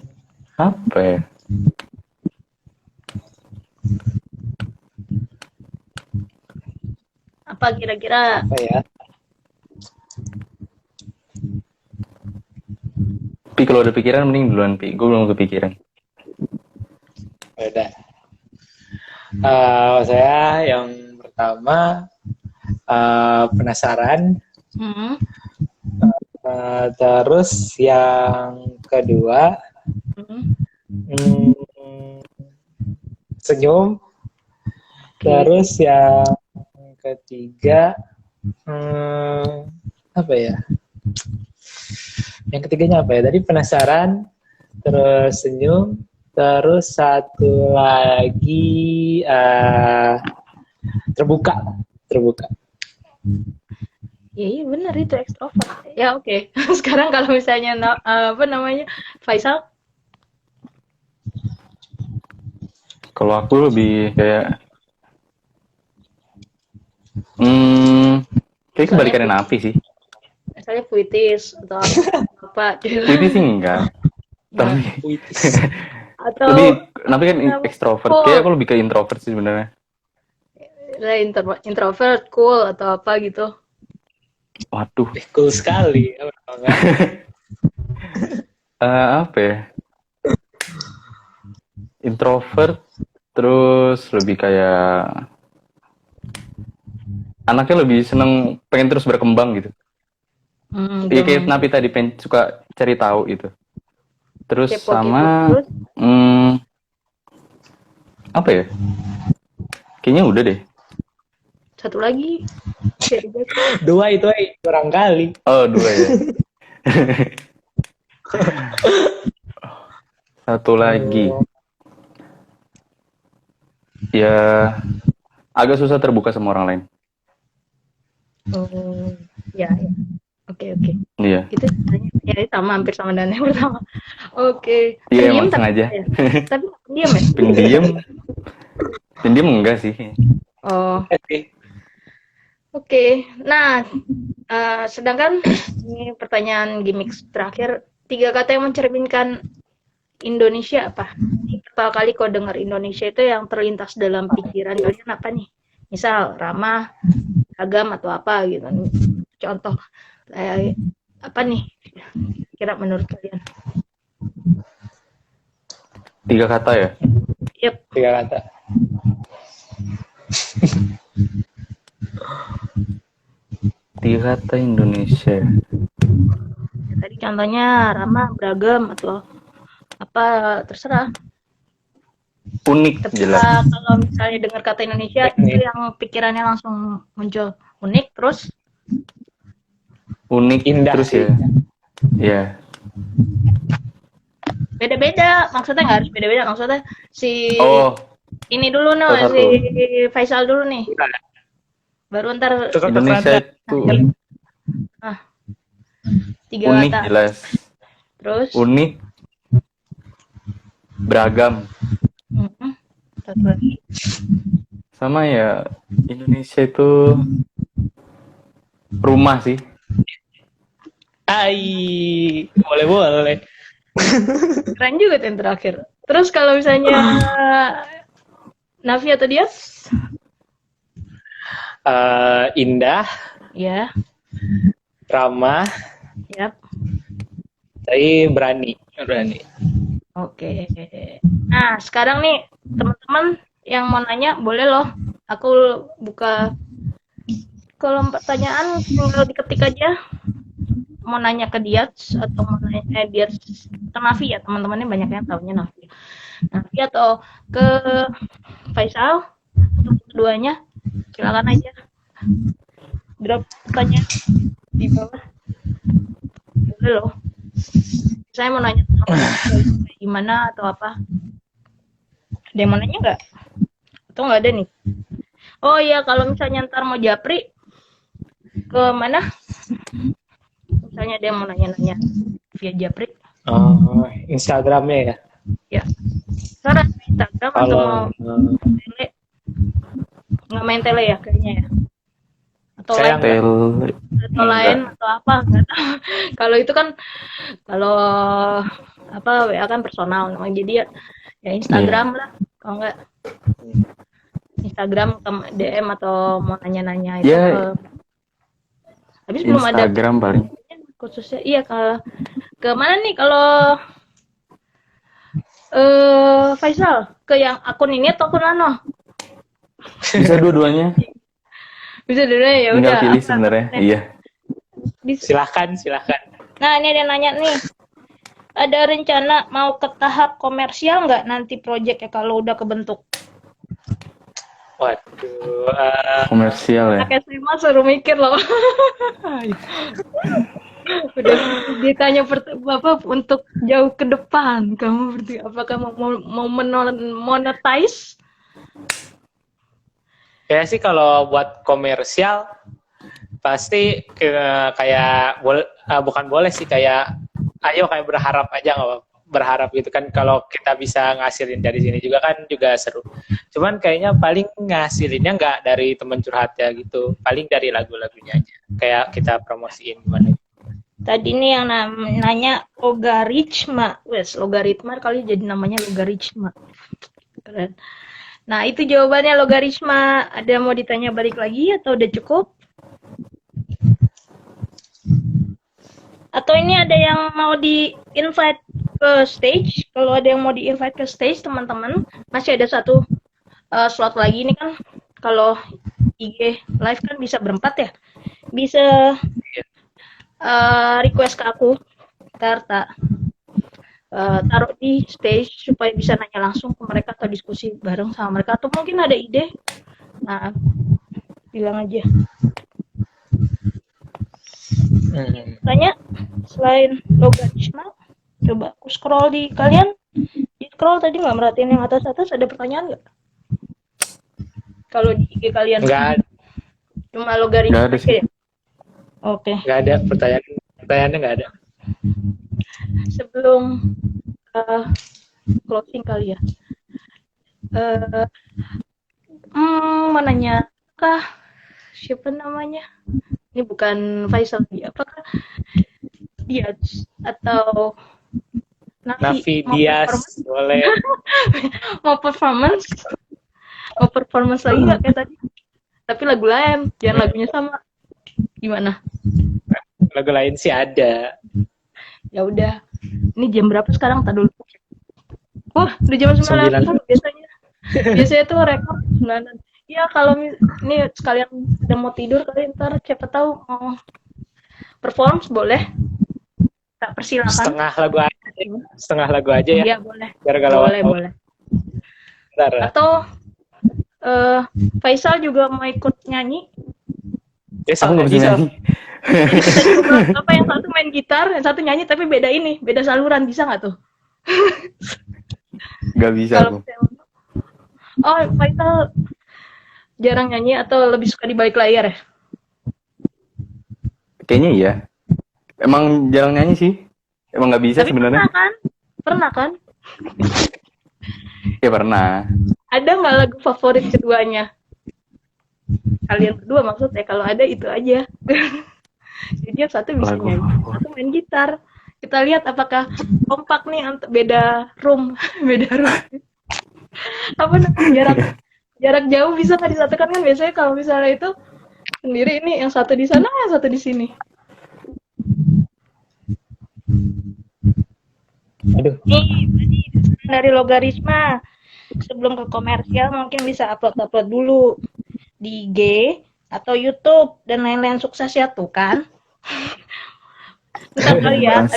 Apa ya? Apa kira-kira? Apa ya? Pi, kalau ada pikiran mending duluan, Pi. Gue belum kepikiran. Udah. Saya yang pertama penasaran. Terus yang kedua senyum. Terus yang ketiga apa ya? Yang ketiganya apa ya? Tadi penasaran, terus senyum, terus satu lagi terbuka. Ya, iya benar, itu ekstrovert. Ya oke. Sekarang kalau misalnya apa namanya, Faisal? Kalau aku lebih kayak kayak kebalikannya Nafi sih. Misalnya puitis atau apa? Puitis sih enggak. Tapi atau lebih Nafi kan ekstrovert. Kayak aku lebih ke introvert sih sebenarnya. Introvert, cool atau apa gitu. Waduh. Cool sekali. Apa ya? Introvert, terus lebih kayak anaknya lebih seneng, pengen terus berkembang gitu. Iya, kayak Napi tadi pengen suka cari tahu gitu. Terus sama apa ya? Kayaknya udah deh. Satu lagi. Dua itu kurang kali. Oh, 2 ya. Satu lagi. Ya, agak susah terbuka sama orang lain. Oh, ya, ya. Oke, oke. Iya. Itu sebenarnya ya sama hampir sama dan yang pertama. Oke. Iya, Pendiam emang sengaja. ya? Tapi pendiam ya? Pendiam. Pendiam enggak sih. Oh, Oke. oke. Nah, sedangkan ini pertanyaan gimmick terakhir, 3 kata yang mencerminkan Indonesia apa? Ini pertama kali kau dengar Indonesia itu yang terlintas dalam pikiran kalian apa nih? Misal ramah, agam atau apa gitu. Contoh kayak apa nih? Kira menurut kalian? 3 kata ya? Tiga kata. Tiga kata Indonesia. Tadi contohnya ramah, beragam atau apa terserah. Unik, Tapi jelas. kalau misalnya dengar kata Indonesia itu yang pikirannya langsung muncul unik, terus Unik, Indah terus sih. ya. Iya. beda-beda. Maksudnya nggak harus beda-beda. Maksudnya si Oh, ini dulu nih, satu. si Faisal dulu nih. Baru ntar Indonesia itu tiga unik, kata. jelas. Terus Unik, beragam. satu lagi. Sama ya, Indonesia itu rumah sih. Boleh. Keren juga tuh yang terakhir. Terus kalau misalnya Navi atau Dias? Indah, Ya, ramah, yap. tapi berani. Oke. Nah, sekarang nih teman-teman yang mau nanya boleh loh. Aku buka kolom pertanyaan, tinggal diketik aja. Mau nanya ke Dias atau mau nanya Dias atau Navi ya, teman-temannya banyak yang tahunya Navi. Navi atau ke Faisal untuk keduanya, silakan aja. Drop pertanyaan di bawah. Boleh loh. Saya mau nanya gimana atau apa? Ada yang mau nanya nggak? Atau nggak ada nih? Oh iya, kalau misalnya ntar mau japri ke mana? Misalnya ada yang mau nanya-nanya via japri. Oh, Instagramnya ya? Ya. Sekarang Instagram atau Kalau mau tele? Nggak main tele ya kayaknya ya? Atau saya lain? Atau lain atau apa? Nggak tahu. Kalau itu kan kalau apa WA kan personal, jadi ya Instagram lah. Kalau nggak Instagram ke DM atau mau nanya-nanya itu habis belum ada Instagram paling. khususnya. Iya, ke mana nih kalau Faisal ke yang akun ini atau akun ano? Bisa dua-duanya. Bisa dulu ya udah. Tinggal pilih sebenarnya. Iya. Silahkan. Nah, ini ada yang nanya nih. Ada rencana mau ke tahap komersial nggak nanti proyeknya kalau udah kebentuk? Waduh, Komersial ya. Pakai SMA suruh mikir loh. Udah ditanya apa untuk jauh ke depan, kamu berarti apakah mau monetize? ya sih kalau buat komersial pasti kayak bukan boleh sih, kayak ayo kayak berharap aja, nggak apa-apa. Berharap gitu kan, kalau kita bisa ngasilin dari sini juga kan juga seru. Cuman kayaknya paling ngasilinnya nggak dari temen curhat ya gitu, paling dari lagu-lagunya aja, kayak kita promosiin gimana. Tadi nih yang nanya logaritma, logaritma kali jadi namanya logaritma. Keren. Nah itu jawabannya logaritma. Ada mau ditanya balik lagi atau udah cukup? Atau ini ada yang mau di-invite ke stage? Kalau ada yang mau di-invite ke stage, teman-teman, masih ada satu slot lagi. Ini kan kalau IG live kan bisa berempat ya. Bisa request ke aku. Ntar taruh di stage supaya bisa nanya langsung ke mereka atau diskusi bareng sama mereka. Atau mungkin ada ide. Nah, bilang aja. Tanya selain logaritma, coba aku scroll di kalian, di scroll tadi nggak merhatiin yang atas-atas, ada pertanyaan nggak? Kalau di IG kalian Nggak ada. cuma logaritma Nggak ada aja sih. ya? Oke. Nggak ada pertanyaannya nggak ada. Sebelum closing kali ya, menanya kah siapa namanya? Ini bukan Faisal dia, apakah dia atau Nafi Dias boleh. mau performance lagi nggak kayak tadi? Tapi lagu lain, jangan lagunya sama. Gimana? Lagu lain sih ada. Ya udah. Ini jam berapa sekarang? Tadi dulu. Wah, udah jam 9 biasanya. Biasanya tuh rekor 9. Ya kalau ini sekalian udah mau tidur kali ntar siapa tahu mau perform boleh. Tak persilakan. Setengah lagu aja ya. Iya, boleh. Biar kalau boleh. Bentar. Atau Faisal juga mau ikut nyanyi? Aku nggak bisa nyanyi. Jadi kita coba apa yang satu main gitar, yang satu nyanyi tapi beda saluran, bisa nggak tuh? Nggak bisa aku. Oh, Faisal jarang nyanyi atau lebih suka di balik layar ya? Kayaknya iya. Emang jarang nyanyi sih. Emang nggak bisa sebenarnya. Pernah kan? Ya pernah. Ada nggak lagu favorit keduanya? Kalian berdua maksudnya, kalau ada itu aja. Jadi yang satu bisa nyanyi, satu main gitar. Kita lihat apakah kompak nih, beda room. Apa namanya, jarak jauh bisa nggak disatukan kan? Biasanya kalau misalnya itu sendiri, ini yang satu di sana, yang satu di sini. Aduh. Nih, dari logaritma. Sebelum ke komersial mungkin bisa upload dulu di IG atau YouTube dan lain-lain, sukses ya tuh kan. Ntar kali ya.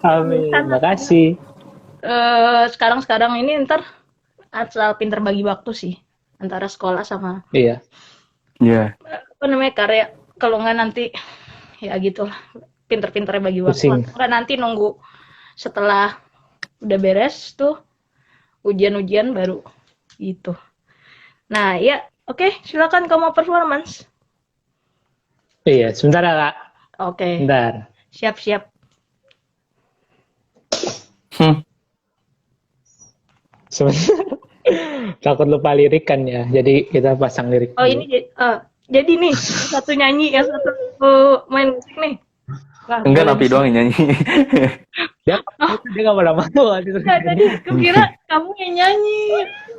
Amin. Makasih. Sekarang ini ntar asal pinter bagi waktu sih antara sekolah sama Iya. Apa namanya, karya. Kalau nggak nanti ya gitu lah, pinter-pinternya bagi waktu. Nggak nanti nunggu setelah udah beres tuh ujian baru gitu. Nah ya, oke, silakan kamu performance. Iya, sebentar ya Kak. Oke. Bentar. Siap. Sebentar. Takut lupa lirik kan ya, jadi kita pasang lirik. Oh dulu. Ini jadi nih satu nyanyi, yang satu main musik nih. Enggak, Nafi doang yang nyanyi. Dia nggak mau. Enggak, tadi kira kamu yang nyanyi,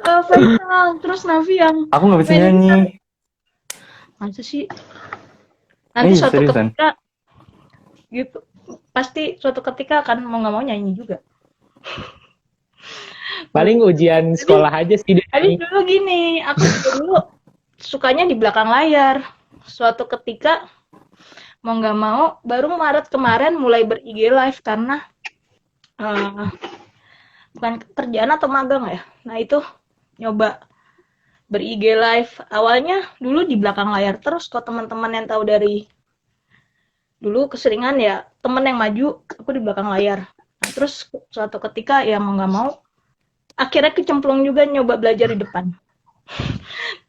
Faisal, terus Nafi yang. Aku nggak bisa nyanyi. Masa sih? Nanti suatu ketika gitu, pasti suatu ketika akan mau nggak mau nyanyi juga. Paling ujian sekolah aja sih. Tapi dulu gini, aku dulu sukanya di belakang layar. Suatu ketika mau nggak mau, baru Maret kemarin mulai ber-IG live karena bukan kerjaan atau magang ya. Nah itu nyoba ber-IG live. Awalnya dulu di belakang layar terus, kok teman-teman yang tahu dari dulu keseringan ya temen yang maju, aku di belakang layar. Nah, terus suatu ketika ya mau nggak mau, akhirnya kecemplung juga nyoba belajar di depan.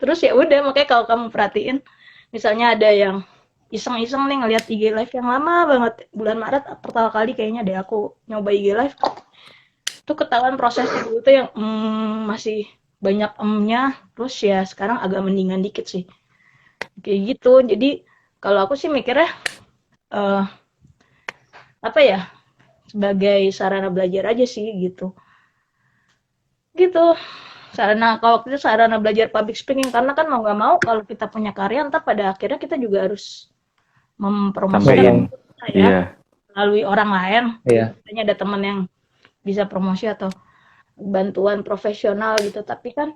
Terus ya udah, makanya kalau kamu perhatiin, misalnya ada yang iseng-iseng nih ngeliat IG live yang lama banget, bulan Maret pertama kali kayaknya deh aku nyoba IG live, tuh ketahuan prosesnya dulu tuh yang masih banyak emnya, terus ya sekarang agak mendingan dikit sih, kayak gitu. Jadi kalau aku sih mikirnya apa ya, sebagai sarana belajar aja sih gitu sarana belajar public speaking, karena kan mau nggak mau kalau kita punya karya ntar pada akhirnya kita juga harus mempromosikan melalui orang lain. Misalnya ada teman yang bisa promosi atau bantuan profesional gitu, tapi kan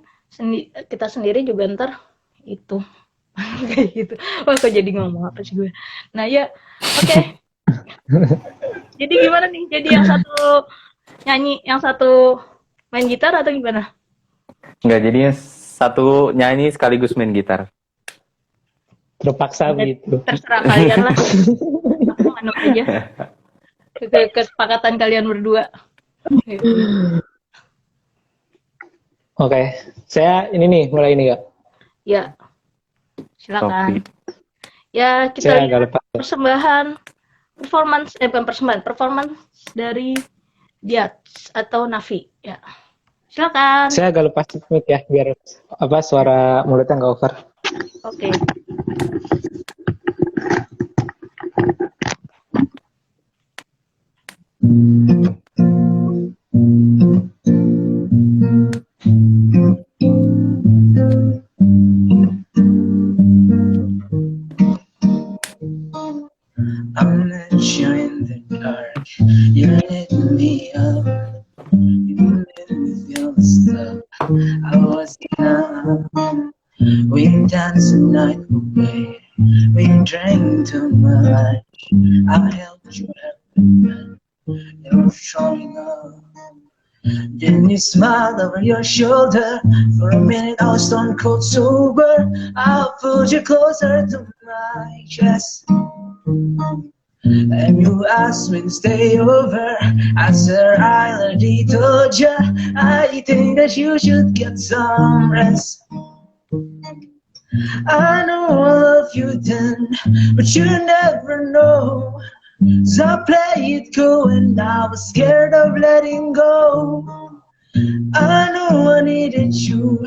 kita sendiri juga ntar itu kayak gitu. Wah, kok jadi ngomong apa sih gue? Nah ya, oke. Jadi gimana nih? Jadi yang satu nyanyi, yang satu main gitar atau gimana? Enggak, jadinya satu nyanyi sekaligus main gitar. terpaksa begitu. Terserah kalian lah. Aku manut aja kesepakatan kalian berdua. Oke, saya ini nih mulai ini Kak. Ya, silakan. Topik. Ya, kita Saya agak lihat lupa. persembahan bukan persembahan, performance dari Diaz atau Nafi. Ya, silakan. Saya agak lupa mic ya biar suara mulutnya nggak over. Oke. I'm not you in the dark. You lit me up. You made me feel the stuff I was enough. We danced the night away. We drank too much. I helped you everywhere. You were showing up. Then you smiled over your shoulder. For a minute I was stone cold sober. I pulled you closer to my chest. And you asked me to stay over. I said I already told ya. I think that you should get some rest. I know I love you then, but you never know. So I played it cool and I was scared of letting go. I know I needed you,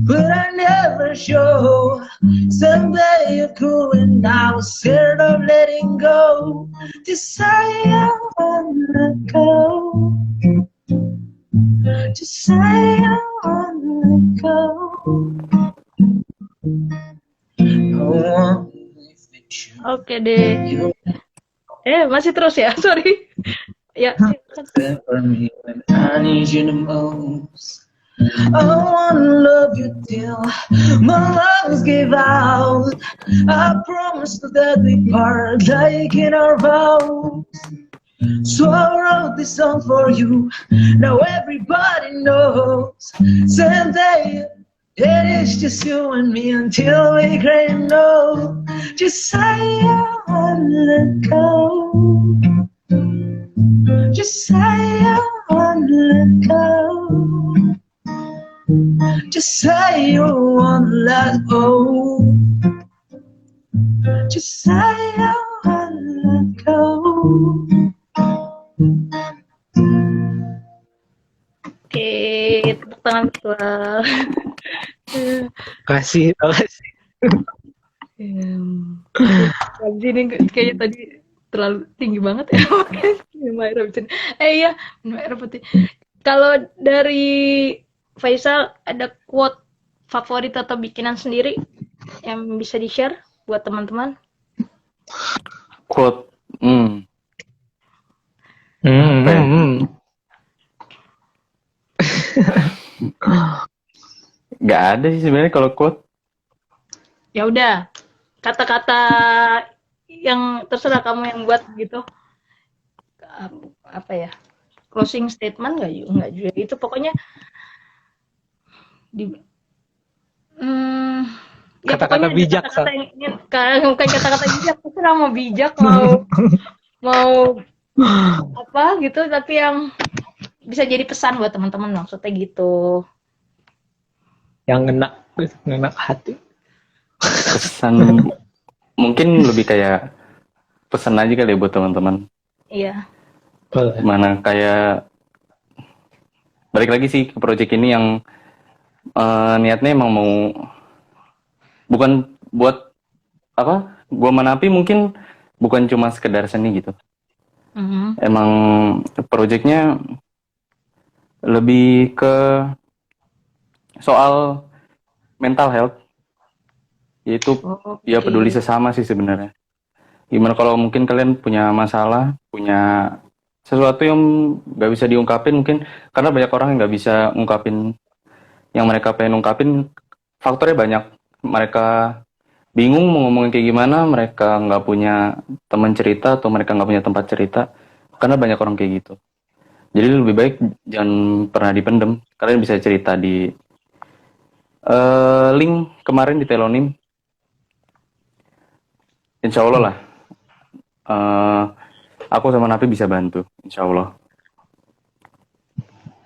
but I never show. Someday you're cool and I was scared of letting go. Just say I wanna go. Just say I wanna go. I want to live with you. Oke deh. Masih terus ya, sorry. Ya, Stand for me when I need you the most. I wanna love you till my lungs give out. I promise that we part like in our vows. So I wrote this song for you. Now everybody knows. Someday it is just you and me until we can know. Just say I wanna go. Just say I wanna go. Just say you won't let go. Just say I wanna go. oke, tepuk tangan virtual. Kasih. Abis ini kayaknya tadi terlalu tinggi banget ya. Minum air abis ini. Iya, minum air putih. Kalau dari Faisal ada quote favorit atau bikinan sendiri yang bisa di-share buat teman-teman? Quote. Gak ada sih sebenarnya kalau quote. Ya udah, kata-kata yang terserah kamu yang buat gitu. Apa ya? Closing statement nggak juga itu pokoknya di ya Kata-kata pokoknya bijak, bukan kata-kata bijak, terserah mau bijak mau apa gitu, tapi yang bisa jadi pesan buat teman-teman maksudnya gitu. Yang ngena hati. Pesan mungkin lebih kayak pesan aja kali ya buat teman-teman. Iya. Mana kayak balik lagi sih ke project ini yang niatnya emang mau bukan buat apa? Gua Manapi mungkin bukan cuma sekedar seni gitu. Emang projectnya lebih ke soal mental health, yaitu ya peduli sesama sih sebenarnya. Gimana kalau mungkin kalian punya masalah, punya sesuatu yang nggak bisa diungkapin mungkin karena banyak orang yang nggak bisa ngungkapin yang mereka pengen ungkapin, faktornya banyak. Mereka bingung mau ngomongin kayak gimana, mereka nggak punya teman cerita atau mereka nggak punya tempat cerita, karena banyak orang kayak gitu. Jadi lebih baik jangan pernah dipendem. Kalian bisa cerita di link kemarin di Telonym. Insya Allah lah. Aku sama Napi bisa bantu, insya Allah.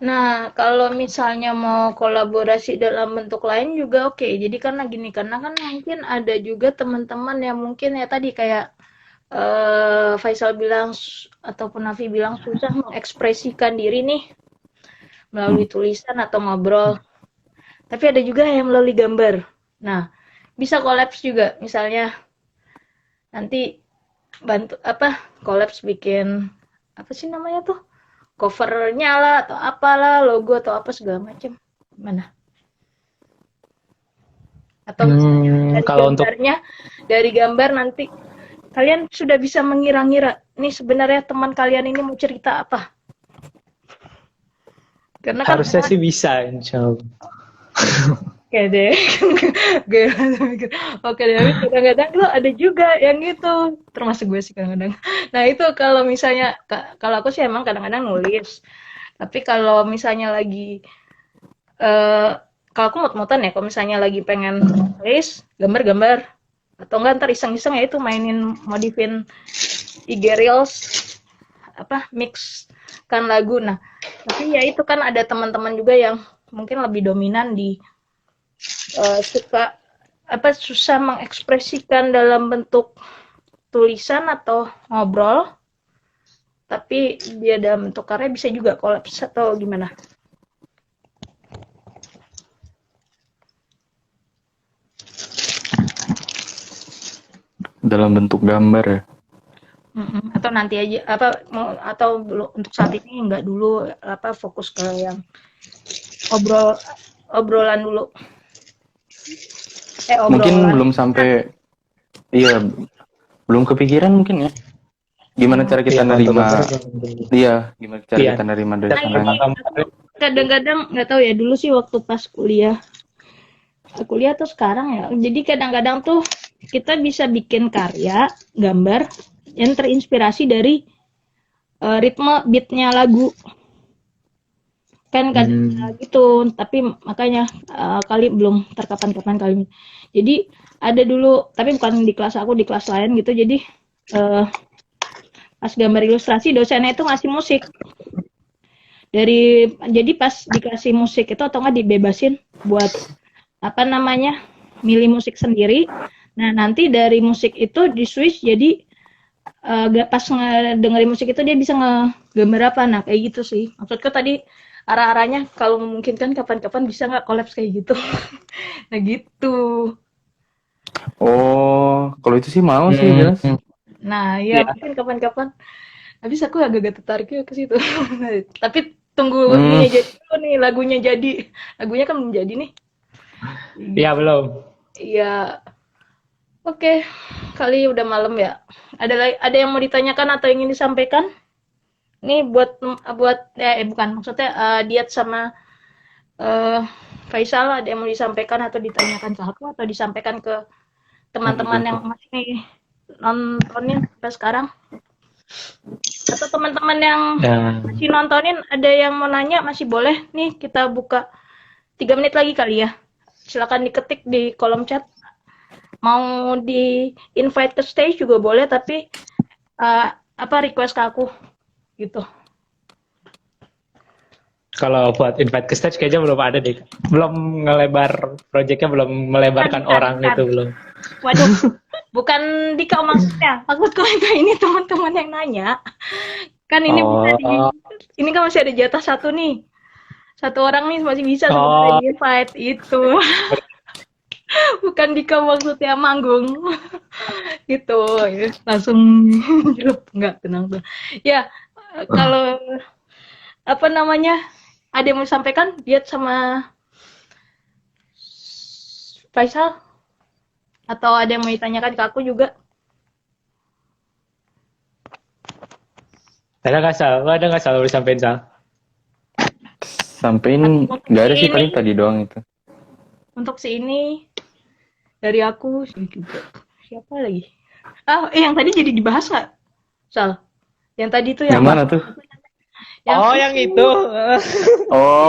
Nah, kalau misalnya mau kolaborasi dalam bentuk lain juga oke. Jadi karena gini, karena kan mungkin ada juga teman-teman yang mungkin ya tadi kayak Faisal bilang ataupun Nafi bilang susah mengekspresikan diri nih melalui tulisan atau ngobrol. Tapi ada juga yang melalui gambar. Nah, bisa kolaps juga. Misalnya nanti bantu kolaps bikin apa sih namanya tuh? Covernya lah atau apalah, logo atau apa segala macam. Gimana? Atau misalnya Kalau untuk dari gambar nanti kalian sudah bisa mengira-ngira nih sebenarnya teman kalian ini mau cerita apa? Karena kan harusnya sih bisa, insya Allah. oke deh. Gue langsung mikir, oke deh, tapi kadang-kadang tuh ada juga yang gitu. Termasuk gue sih kadang-kadang. Nah, itu kalau misalnya kalau aku sih emang kadang-kadang nulis. Tapi kalau misalnya lagi kalau aku mut-mutan ya, kalau misalnya lagi pengen nulis, gambar-gambar atau enggak ntar iseng-iseng ya itu mainin modifin IG Reels mix kan lagu. Nah, tapi ya itu kan ada teman-teman juga yang mungkin lebih dominan di suka susah mengekspresikan dalam bentuk tulisan atau ngobrol, tapi dia dalam bentuk karya bisa juga kolaps atau gimana? Dalam bentuk gambar ya. Atau nanti aja atau untuk saat ini enggak dulu fokus ke yang obrolan dulu. Mungkin belum sampai belum kepikiran mungkin ya. Gimana cara kita nerima? Iya, gimana cara kita nerima dari sananya? Kadang-kadang nggak tahu ya, dulu sih waktu pas kuliah atau sekarang ya. Jadi kadang-kadang tuh kita bisa bikin karya gambar yang terinspirasi dari ritme beatnya lagu kan gitu. Tapi makanya kali belum terkapan-kapan kali ini. Jadi ada dulu, tapi bukan di kelas aku, di kelas lain gitu. Jadi pas gambar ilustrasi dosennya itu ngasih musik jadi pas dikasih musik itu atau nggak dibebasin buat milih musik sendiri. Nah, nanti dari musik itu di switch jadi pas dengerin musik itu dia bisa ngegambar apa. Nah, kayak gitu sih. Maksudku tadi arah-arahnya kalau memungkinkan kapan-kapan bisa nggak kolaps kayak gitu. Nah, gitu. Oh, kalau itu sih mau sih jelas. Nah, ya mungkin kapan-kapan. Habis aku agak tertarik ke situ. Tapi tunggu ini jadi dulu nih, lagunya jadi. Lagunya kan belum jadi nih. Iya, belum. Iya. Oke, kali udah malam ya. Ada yang mau ditanyakan atau ingin disampaikan? Nih buat bukan maksudnya Diat sama Faisal, ada yang mau disampaikan atau ditanyakan ke aku atau disampaikan ke teman-teman yang masih nontonin sampai sekarang? Atau teman-teman yang masih nontonin ada yang mau nanya, masih boleh nih, kita buka 3 menit lagi kali ya. Silakan diketik di kolom chat. Mau di invite ke stage juga boleh, tapi request ke aku gitu. Kalau buat invite ke stage kayaknya belum ada deh. Belum ngelebar projectnya, belum melebarkan orang itu belum. Waduh, bukan Dika maksudnya. Maksudku ini teman-teman yang nanya. Kan ini bisa ini kan masih ada jatah satu nih. Satu orang nih masih bisa di invite itu. Bukan Dika maksudnya manggung. Gitu. Ya. Langsung jelup. Enggak, tenang tuh. Ya, kalau ada yang mau disampaikan Diat sama Faisal? Atau ada yang mau ditanyakan ke aku juga? Ada nggak Sal disampaikan Sal? Sampein nggak ada sih, paling tadi doang itu. Untuk si ini dari aku juga. Siapa lagi? Yang tadi jadi dibahas nggak, Sal? Yang tadi tuh yang mana tuh? Yang itu.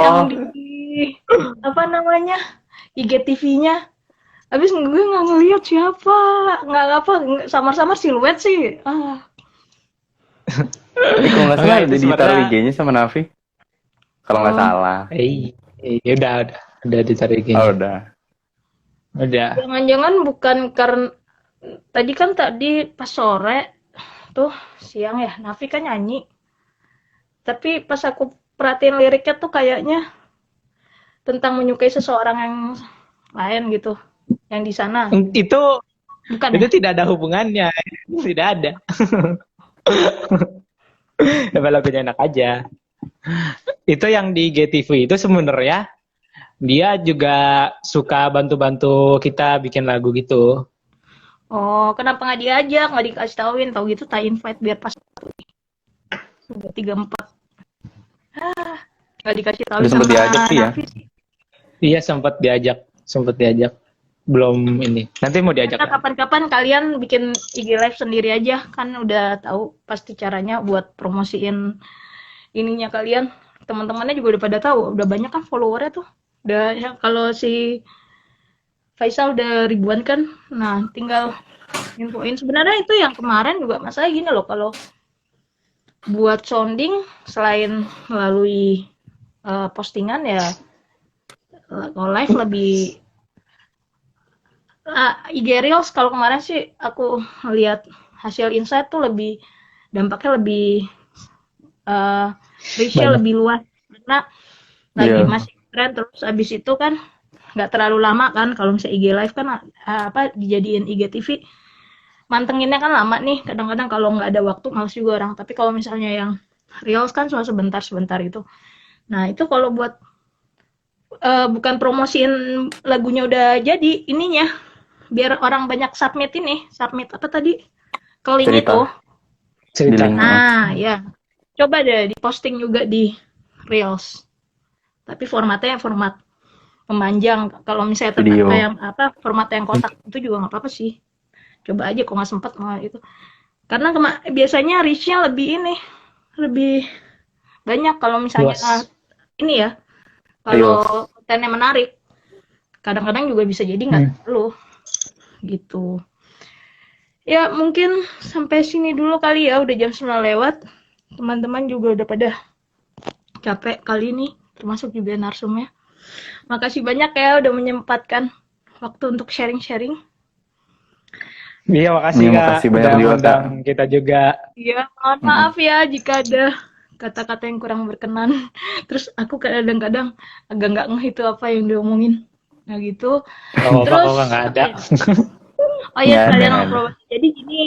Yang di IGTV-nya Habis gue nggak ngeliat siapa, nggak apa, samar-samar siluet sih. Kalau nggak salah Enggak, itu udah ditaruh sebenarnya IG-nya sama Nafi. Kalau nggak salah. ya udah ditarik Oh, ini. udah. Udah. Jangan-jangan bukan karena tadi pas sore tuh siang ya, Nafi kan nyanyi. Tapi pas aku perhatiin liriknya tuh kayaknya tentang menyukai seseorang yang lain gitu, yang di sana. Itu Bukan itu ya? tidak ada hubungannya. Tidak ada. Emang lagunya enak aja. Itu yang di GTV itu sebenarnya dia juga suka bantu-bantu kita bikin lagu gitu. Oh, kenapa nggak diajak, nggak dikasih tauin, tau gitu tak invite biar pas udah 3-4. Nggak dikasih tauin Udah sempet sama diajak sih ya. Nafi sih. Iya sempat diajak. Belum ini. Nanti mau diajak. Karena kapan-kapan kalian bikin IG live sendiri aja, kan udah tahu pasti caranya buat promosiin ininya kalian. Teman-temannya juga udah pada tahu, udah banyak kan followernya tuh. Udah ya, kalau si Faisal udah ribuan kan. Nah, tinggal infoin. Sebenarnya itu yang kemarin juga masalah gini loh, kalau buat sounding selain melalui postingan ya kalau live lebih IG Reels kalau kemarin sih aku lihat hasil insight tuh lebih dampaknya lebih reach-nya Banyak. lebih luas karena lagi Iya. masih tren, terus abis itu kan nggak terlalu lama kan kalau misalnya IG live kan dijadiin IGTV mantenginnya kan lama nih, kadang-kadang kalau nggak ada waktu males juga orang, tapi kalau misalnya yang reels kan cuma sebentar itu. Nah itu kalau buat bukan promosiin lagunya udah jadi ininya, biar orang banyak submit apa tadi, ke link Cerita. itu. Cerita. Di link. Nah ya, coba deh diposting juga di reels, tapi formatnya format memanjang. Kalau misalnya Video. yang format yang kotak itu juga nggak apa-apa sih, coba aja kok nggak sempat mau itu, karena biasanya reach-nya lebih banyak kalau misalnya Luas. ini ya, kalau kontennya menarik, kadang-kadang juga bisa jadi nggak perlu gitu. Ya mungkin sampai sini dulu kali ya, udah jam 9 lewat, teman-teman juga udah pada capek kali ini, termasuk juga narsumnya. Makasih banyak ya udah menyempatkan waktu untuk sharing-sharing. Iya, makasih Iya, Kak. makasih banyak Udah juga, undang kita juga. Iya, mohon maaf ya jika ada kata-kata yang kurang berkenan. Terus aku kadang-kadang agak nggak ngeh itu apa yang diomongin. Nah gitu. Kalau Terus apa nggak ada. oh iya, Nggak ada, sekalian nggak ngobrol. Jadi gini,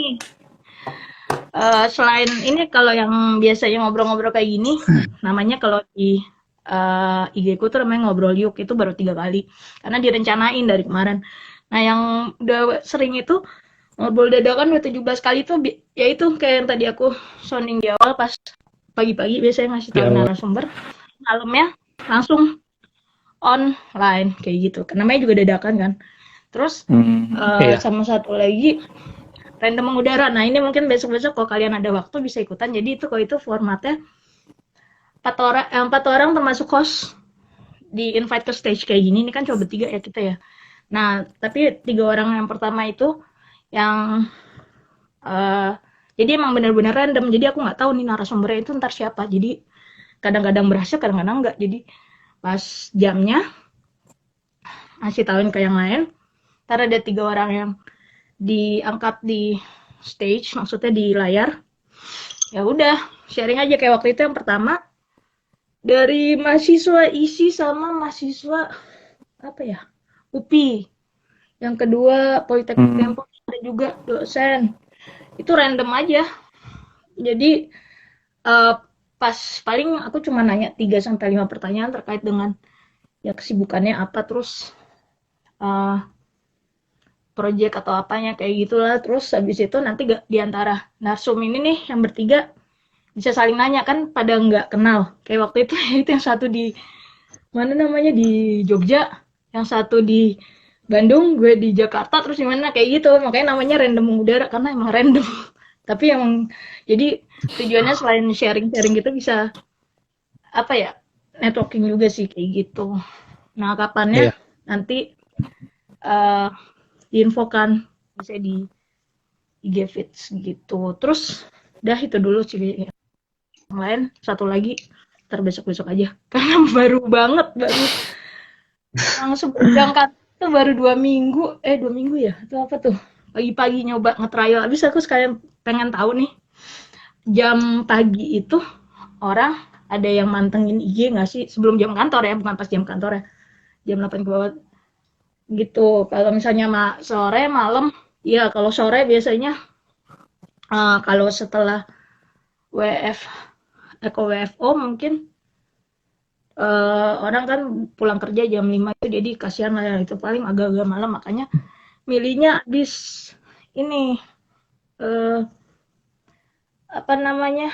selain ini kalau yang biasanya ngobrol-ngobrol kayak gini, namanya kalau di IG ku tuh namanya ngobrol yuk, itu baru 3 kali. Karena direncanain dari kemarin. Nah yang udah sering itu ngobrol dadakan udah 17 kali tuh, ya itu kayak yang tadi aku sounding di awal pas pagi-pagi biasanya ngasih tahu narasumber, malamnya langsung online kayak gitu. Namanya juga dadakan kan. Terus sama satu lagi random mengudara. Nah ini mungkin besok-besok kalau kalian ada waktu bisa ikutan. Jadi itu kalau itu formatnya 4 orang termasuk host di invite ke stage kayak gini. Ini kan coba 3 ya kita ya. Nah tapi 3 orang yang pertama itu yang jadi emang benar-benar random, jadi aku nggak tahu nih narasumbernya itu ntar siapa, jadi kadang-kadang berhasil kadang-kadang nggak. Jadi pas jamnya ngasih tahuin ke yang lain, ntar ada 3 orang yang diangkat di stage, maksudnya di layar, ya udah sharing aja kayak waktu itu. Yang pertama dari mahasiswa ISI sama mahasiswa apa ya, UPI, yang kedua Politeknik Tempo, ada juga dosen. Itu random aja. Jadi pas paling aku cuma nanya 3-5 pertanyaan terkait dengan ya kesibukannya apa, terus project atau apanya kayak gitulah. Terus habis itu nanti diantara narsum ini nih yang bertiga bisa saling nanya, kan pada nggak kenal. Kayak waktu itu itu yang satu di mana namanya di Jogja, yang satu di Bandung, gue di Jakarta, terus gimana kayak gitu. Makanya namanya random mengudara karena emang random. Tapi emang jadi tujuannya selain sharing-sharing gitu bisa apa ya, networking juga sih kayak gitu. Nah kapannya nanti eh, diinfokan bisa di IG feeds gitu. Terus dah itu dulu sih. Yang lain satu lagi ntar besok aja karena baru langsung berangkat itu baru 2 minggu 2 minggu ya itu apa tuh pagi-pagi nyoba nge-trial habis aku sekalian pengen tahu nih jam pagi itu orang ada yang mantengin IG nggak sih sebelum jam kantor ya bukan pas jam kantor ya jam 8 ke bawah gitu kalau misalnya sore malam ya kalau sore biasanya kalau setelah WFO mungkin orang kan pulang kerja jam 5 itu jadi kasihan lah ya itu paling agak-agak malam makanya milihnya habis ini apa namanya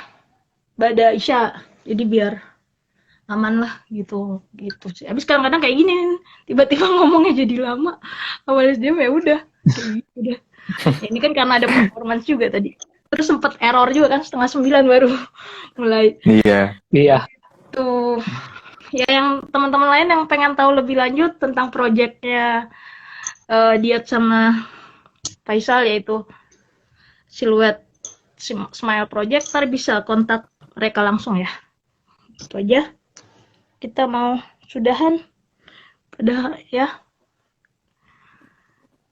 Bada Isya jadi biar aman lah gitu sih habis kadang-kadang kayak gini tiba-tiba ngomongnya jadi lama awal SDM ya udah udah ya, ini kan karena ada performance juga tadi terus sempet error juga kan 8:30 baru mulai Iya. tuh ya yang teman-teman lain yang pengen tahu lebih lanjut tentang proyeknya Diat sama Faisal yaitu Siluet Smile Project ntar bisa kontak mereka langsung ya itu aja kita mau sudahan udah ya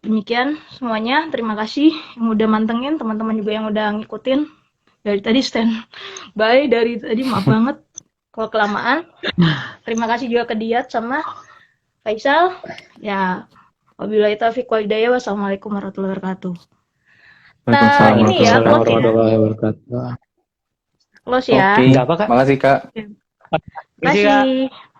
demikian semuanya terima kasih yang udah mantengin teman-teman juga yang udah ngikutin dari tadi stand by dari tadi maaf banget kalau kelamaan terima kasih juga ke Diat sama Faisal ya wabillahi taufiq wal hidayah wassalamualaikum warahmatullahi wabarakatuh nah ini ya warahmatullahi wabarakatuh. close ya Oke, Nggak apa, Kak? makasih Kak. terima kasih